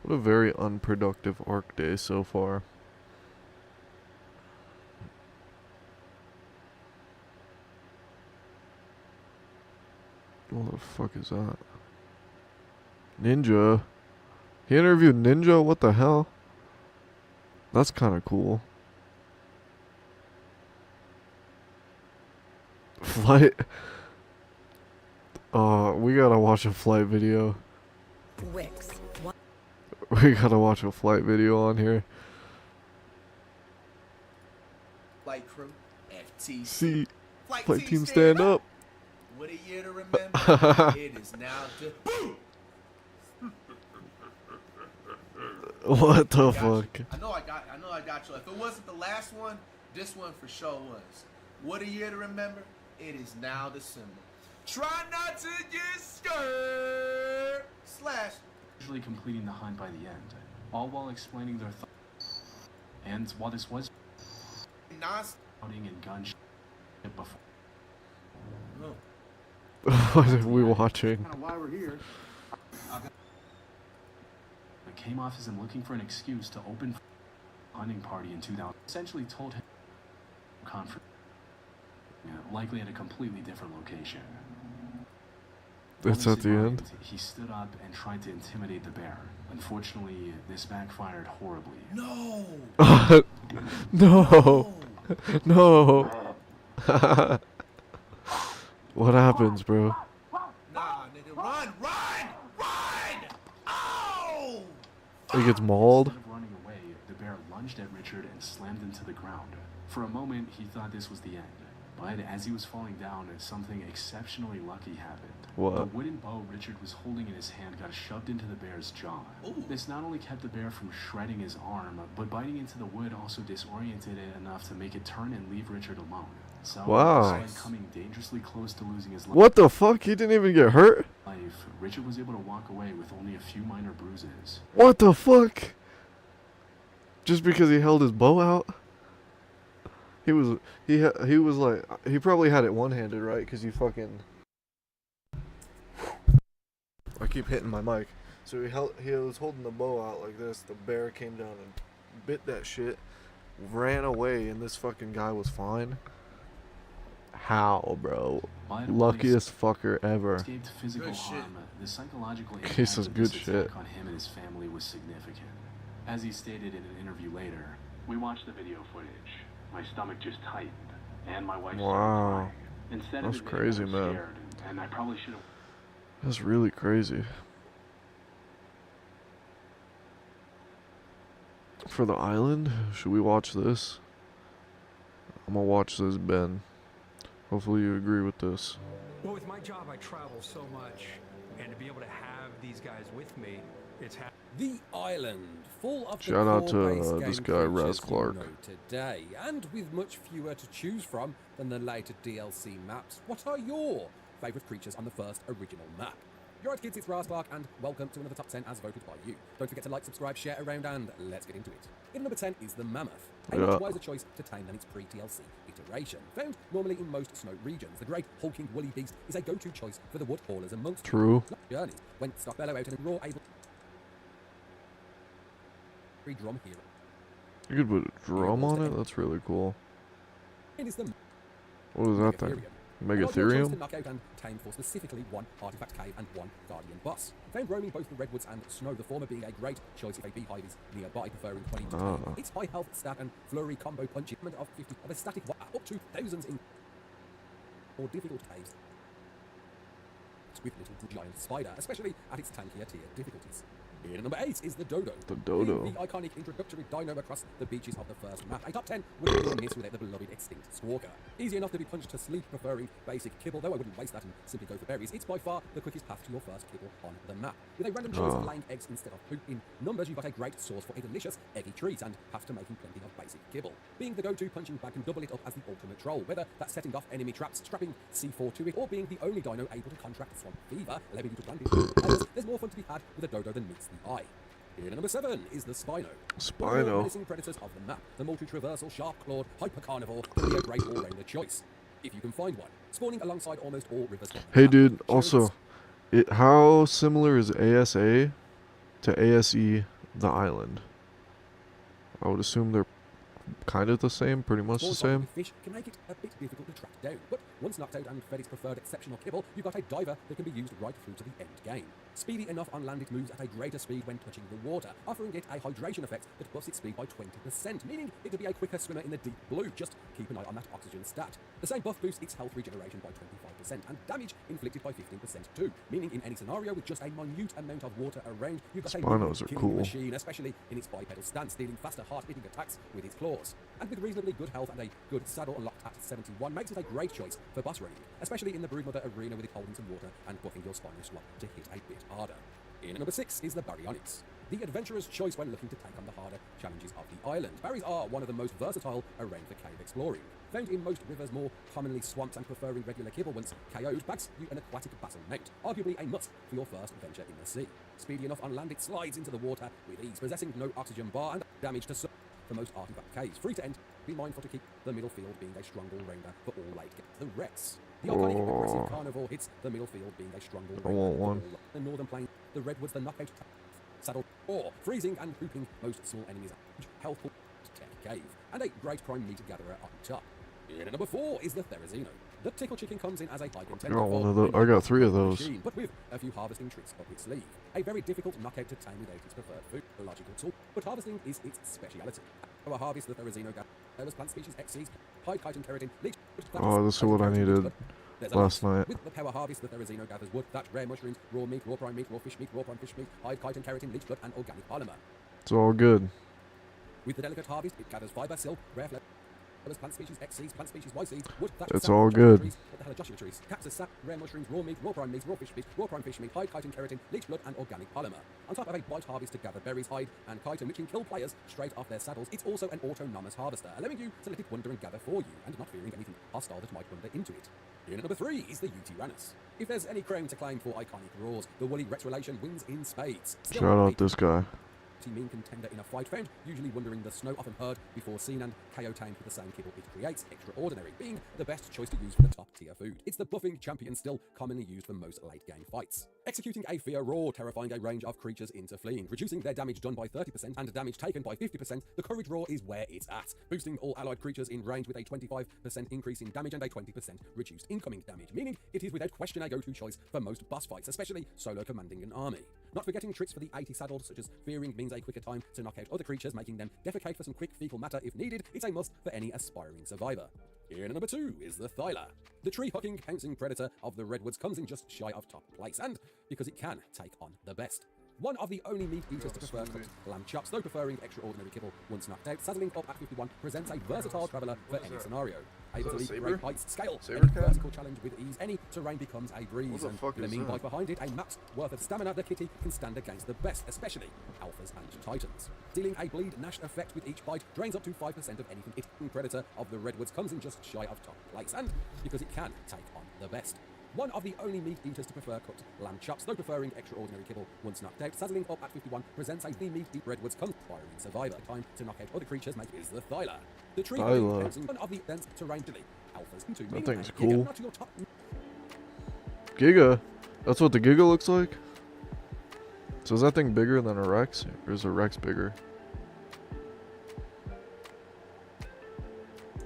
What a very unproductive arc day so far. What the fuck is that? Ninja? He interviewed Ninja? What the hell? That's kind of cool. Flight? We gotta watch a flight video. Wix. We gotta watch a flight video on here. Flight crew, FTC. See, Flight flight team stand up. What a year to remember. It is now to boom. What the Got fuck? you. I know I got you. If it wasn't the last one, this one for sure was. What a year to remember. It is now December. Try not to get scared. Slash. Usually completing the hunt by the end, all while explaining their thoughts. And while this was shouting and gun before. What are we watching? Why we're here. It came off as him looking for an excuse to open a hunting party in 2000. Essentially told him conference, likely at a completely different location. It's at the end. He stood up and tried to intimidate the bear. Unfortunately, this backfired horribly. No. No. No. What happens, bro? Nah, nigga, run! Oh! He gets mauled. Instead of running away, the bear lunged at Richard and slammed him to the ground. For a moment, he thought this was the end. But as he was falling down, something exceptionally lucky happened. What? The wooden bow Richard was holding in his hand got shoved into the bear's jaw. Ooh. This not only kept the bear from shredding his arm, but biting into the wood also disoriented it enough to make it turn and leave Richard alone. So, Wow. despite coming dangerously close to losing his life, What the fuck? He didn't even get hurt? Richard was able to walk away with only a few minor bruises. What the fuck? Just because he held his bow out? He was like, he probably had it one-handed, right? Because he fucking... I keep hitting my mic. So he was holding the bow out like this. The bear came down and bit that shit, ran away, and this fucking guy was fine. How, bro? Luckiest fucker ever. Escaped physical Good shit. harm. The psychological He says impact of good this shit. attack on him and his family was significant. As he stated in an interview later, we watched the video footage. My stomach just tightened, and my wife started Wow. crying. Instead That's of admitting crazy, I was man. scared, and I probably should have. That's really crazy. For the island, should we watch this? I'm gonna watch this, Ben. Hopefully you agree with this. Well, with my job, I travel so much, and to be able to have these guys with me, it's The island, full of Shout out to, core base this game guy, Raz creatures Clark. you know today, and with much fewer to choose from than the later DLC maps. What are your favourite creatures on the first original map? You're right, kids, it's Raz Clark, and welcome to another top 10 as voted by you. Don't forget to like, subscribe, share around, and let's get into it. In number 10 is the Mammoth, a much wiser choice to tame than its pre-DLC iteration. Found normally in most snow regions, the great hulking woolly beast is a go-to choice for the wood haulers amongst True. journeys when stock bellow out and raw able drum hero. You could put a drum on it? That's really cool. It is the What is that thing? Megatherium? to knock out and tame for specifically one artifact cave and one guardian boss. Found roaming both the redwoods and snow, the former being a great choice if a beehive is nearby, preferring 20 to 10. Its high health stat and flurry combo punch of 50 of a static up to thousands in more difficult caves with little giant spider, especially at its tankier tier difficulties. In number 8 is the Dodo. The Dodo. Being the iconic introductory dino across the beaches of the first map. A top 10 would be a miss without the beloved extinct Squawker. Easy enough to be punched to sleep, preferring basic kibble, though I wouldn't waste that and simply go for berries. It's by far the quickest path to your first kibble on the map. With a random choice of laying eggs instead of poop in numbers, you've got a great source for a delicious eggy treat and have to making plenty of basic kibble. Being the go-to punching bag can double it up as the ultimate troll, whether that's setting off enemy traps, strapping C4 to it, or being the only dino able to contract swamp fever, allowing you to plant it. There's more fun to be had with a Dodo than meets the eye. In number 7 is the Spino. One of the more menacing predators of the map, the multi-traversal, sharp-clawed, hyper-carnivore can be a great all-rounder choice, if you can find one. Spawning alongside almost all rivers. Hey dude, also, how similar is ASA to ASE the island? I would assume they're kind of the same, pretty much the same. Fish can make it a bit difficult to track down, but once knocked out and fed its preferred exceptional kibble, you've got a diver that can be used right through to the end game. Speedy enough on land, it moves at a greater speed when touching the water, offering it a hydration effect that buffs its speed by 20%, meaning it will be a quicker swimmer in the deep blue. Just keep an eye on that oxygen stat. The same buff boosts its health regeneration by 25% and damage inflicted by 15% too, meaning in any scenario with just a minute amount of water around, you've got Spinos a are killing cool. machine, especially in its bipedal stance, dealing faster hard-hitting attacks with its claws. And with reasonably good health and a good saddle unlocked at 71, makes it a great choice for boss raiding, especially in the Broodmother arena with it holding some water and buffing your Spino swap to hit a bit harder. In number 6 is the Baryonyx, the adventurer's choice when looking to take on the harder challenges of the island. Berries are one of the most versatile around for cave exploring. Found in most rivers, more commonly swamps, and preferring regular kibble once KO'd, bags you an aquatic basal mount, arguably a must for your first venture in the sea. Speedy enough on land, it slides into the water with ease, possessing no oxygen bar and damage to for most artifact caves. Free to end, be mindful to keep the middle field being a strong all-rounder for all late games. The Rex. The iconic aggressive carnivore hits the middle field being a strong all-rounder. I want one. The northern plain, the redwoods, the knockout saddle, or freezing and pooping most small enemies. Healthful tech cave, and a great prime meat gatherer on top. In number 4 is the Therizino. The tickle chicken comes in as a high contender. Got one of those. I got 3 of those. Machine, but with a few harvesting tricks up its sleeve. A very difficult knockout to tame without its preferred food, a logical tool, but harvesting is its speciality. Our harvest the Therizino gathers plant species XCs, hide chitin keratin, leech. Oh, this is what I needed last night. With the power harvest, the Therizino gathers wood, thatch, rare mushrooms, raw meat, raw prime meat, raw fish meat, raw prime fish meat, hide chitin keratin, leech blood, and organic polymer. It's all good. With the delicate harvest, it gathers fiber, silk, rare flowers, plant species X seeds, plant species Y seeds, wood, thatch, It's sap, all Joshua good. Trees, what the hell are Joshua trees? Cactus sap, rare mushrooms, raw meat, raw prime meat, raw fish meat, hide, chitin, keratin, leech blood, and organic polymer. On top of a bite harvest to gather berries, hide, and chitin, which can kill players straight off their saddles, it's also an autonomous harvester, allowing you to let it wander and gather for you, and not fearing anything hostile that might wander into it. In number 3 is the Uranus. If there's any crown to claim for iconic roars, the woolly Rex relation wins in spades. Still Shout out this guy. mean contender in a fight, found usually wandering the snow often heard before seen, and KO tamed with the same kibble it creates, extraordinary, being the best choice to use for the top tier food. It's the buffing champion still commonly used for most late game fights. Executing a fear roar, terrifying a range of creatures into fleeing, reducing their damage done by 30% and damage taken by 50%, the courage roar is where it's at, boosting all allied creatures in range with a 25% increase in damage and a 20% reduced incoming damage, meaning it is without question a go-to choice for most boss fights, especially solo commanding an army. Not forgetting tricks for the 80 saddled, such as fearing means a quicker time to knock out other creatures, making them defecate for some quick fecal matter if needed. It's a must for any aspiring survivor. Here at number 2 is the Thyla. The tree-hucking, pouncing predator of the Redwoods comes in just shy of top place, and because it can take on the best. One of the only meat eaters to prefer cooked lamb chops, though preferring extraordinary kibble once knocked out, saddling up at 51 presents a versatile traveller for any scenario. Able to leap great heights, scale any vertical challenge with ease, any terrain becomes a breeze, and with a mean bite behind it, a map's worth of stamina, the kitty can stand against the best, especially alphas and titans. Dealing a bleed Nash effect with each bite, drains up to 5% of anything it. Predator of the Redwoods comes in just shy of top place, and because it can take on the best. One of the only meat eaters to prefer cooked lamb chops, though preferring extraordinary kibble once knocked out, saddling up at 51 presents a the meat eat Redwoods comes firing survivor. Time to knock out other creatures make is the Thyla. The tree one of the dense terrain delete alphas into That thing's Giga, cool. not your top. Giga? That's what the Giga looks like? So is that thing bigger than a Rex? Or is a Rex bigger?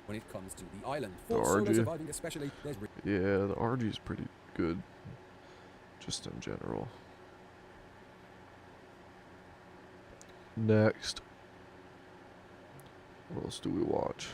When it comes to the island, The for solo RG? surviving especially, there's Yeah, the RG's pretty good. Just in general. Next. What else do we watch?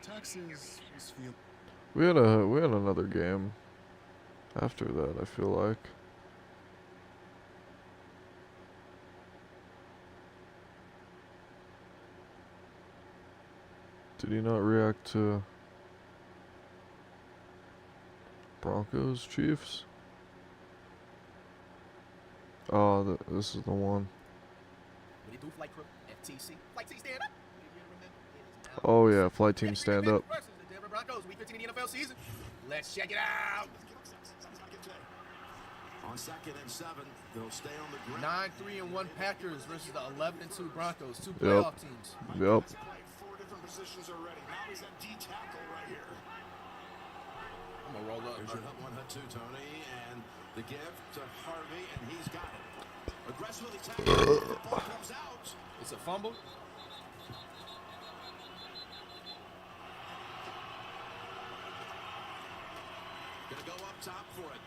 Texas was feeling. We had another game after that, I feel like. Did he not react to Broncos Chiefs? Oh, this is the one. Oh yeah, flight team stand up. Let's check it out. On 2nd and 7, they'll stay on the ground. 9-3-1 Packers versus the 11-2 Broncos. Two playoff teams. Yep. 4 different positions already. Now he's at D tackle right here. I'm gonna roll up. There's your hut 1, hut 2, Tony, and the give to Harvey, and he's got it. Aggressively tackled. The ball comes out. It's a fumble. Gonna go up top for it,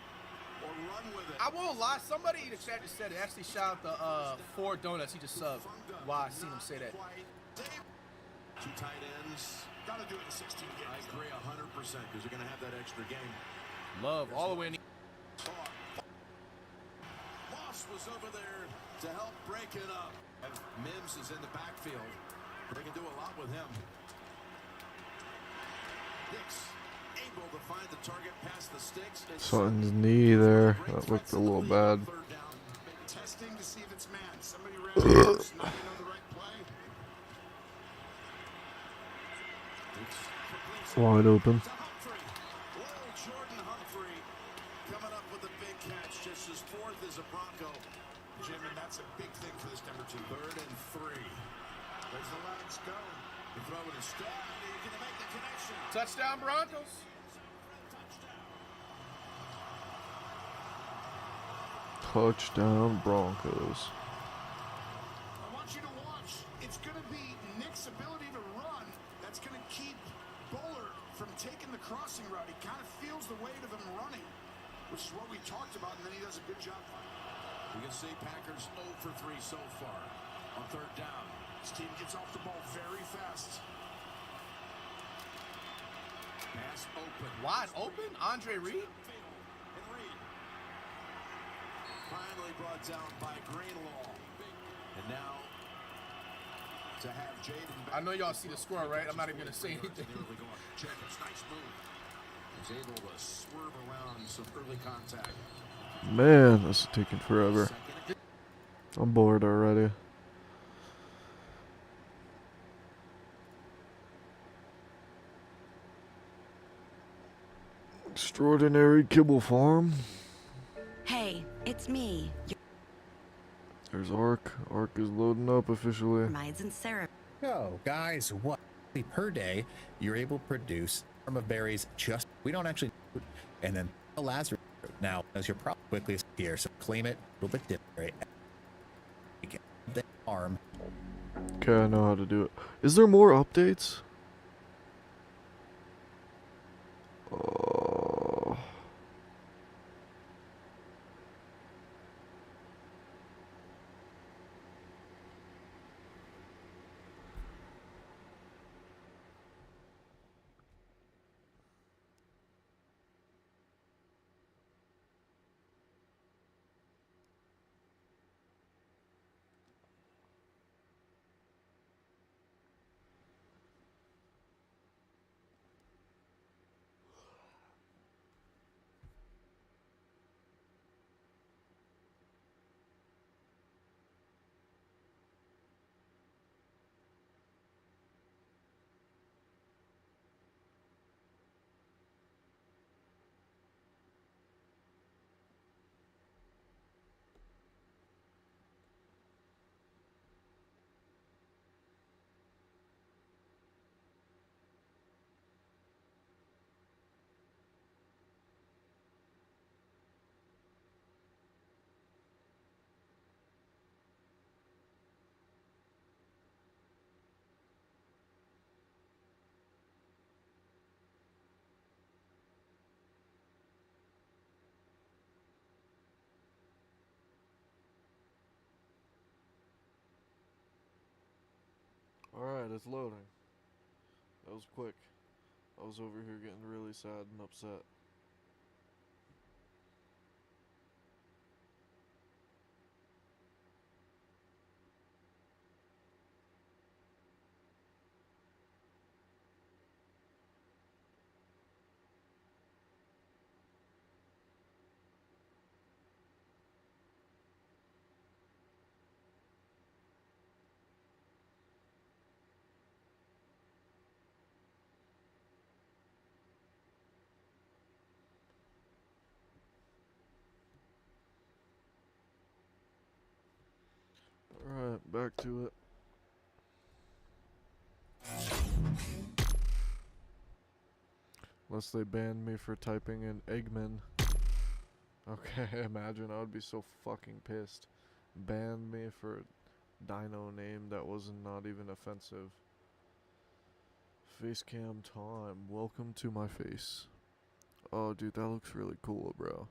or run with it. I won't lie. Somebody in the chat just said it. Actually, shout out the 4 donuts he just subbed. Wow, I seen him say that. 2 tight ends. Gotta do it in 16 games. I agree 100% because you're gonna have that extra game. Love all the way in the. Moss was over there to help break it up. And Mims is in the backfield. They can do a lot with him. Hicks able to find the target past the sticks. Sutton's knee there. That looked a little bad. Testing to see if it's man. Somebody ran close, not know the right play. Wide open. Jordan Humphrey coming up with a big catch. Just his 4th as a Bronco. Jim, and that's a big thing for this number 2. 3rd and 3. Where's the legs go? You throw it instead. You're going to make the connection. Touchdown Broncos. Touchdown Broncos. I want you to watch. It's going to be Nick's ability to run that's going to keep Bullard from taking the crossing route. He kind of feels the weight of him running, which is what we talked about, and then he does a good job. We can see Packers 0 for 3 so far on 3rd down. This team gets off the ball very fast. Pass open. Wide open? Andre Reed? nearly brought down by Greenlaw. And now to have Jaden. I know y'all see the score, right? I'm not even gonna say anything. Jacobs, nice move. He's able to swerve around some early contact. Man, this is taking forever. I'm bored already. Extraordinary Kibble Farm. Hey, it's me. There's Ark. Ark is loading up officially. Mides and Sarah. Oh, guys, what? Per day, you're able to produce a farm of berries just, we don't actually, and then a Lazarus fruit. Now, as you're probably quickly here, so claim it a little bit different. The farm. Okay, I know how to do it. Is there more updates? Alright, it's loading. That was quick. I was over here getting really sad and upset. Alright, back to it. Unless they banned me for typing in Eggman. Okay, imagine, I would be so fucking pissed. Banned me for a dino name that was not even offensive. Facecam time. Welcome to my face. Oh, dude, that looks really cool, bro.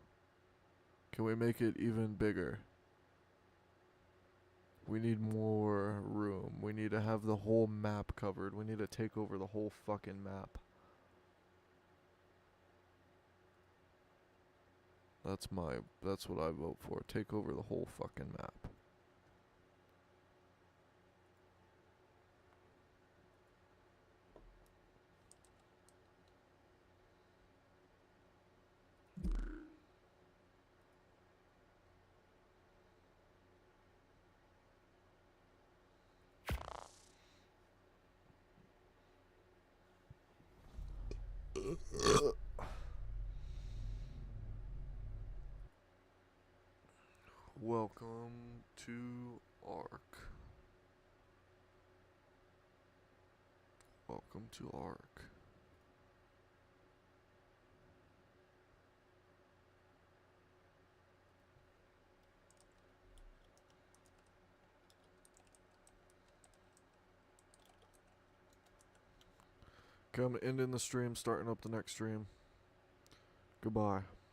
Can we make it even bigger? We need more room. We need to have the whole map covered. We need to take over the whole fucking map. That's what I vote for. Take over the whole fucking map. Welcome to Ark. Welcome to Ark. Okay, I'm ending the stream, starting up the next stream. Goodbye.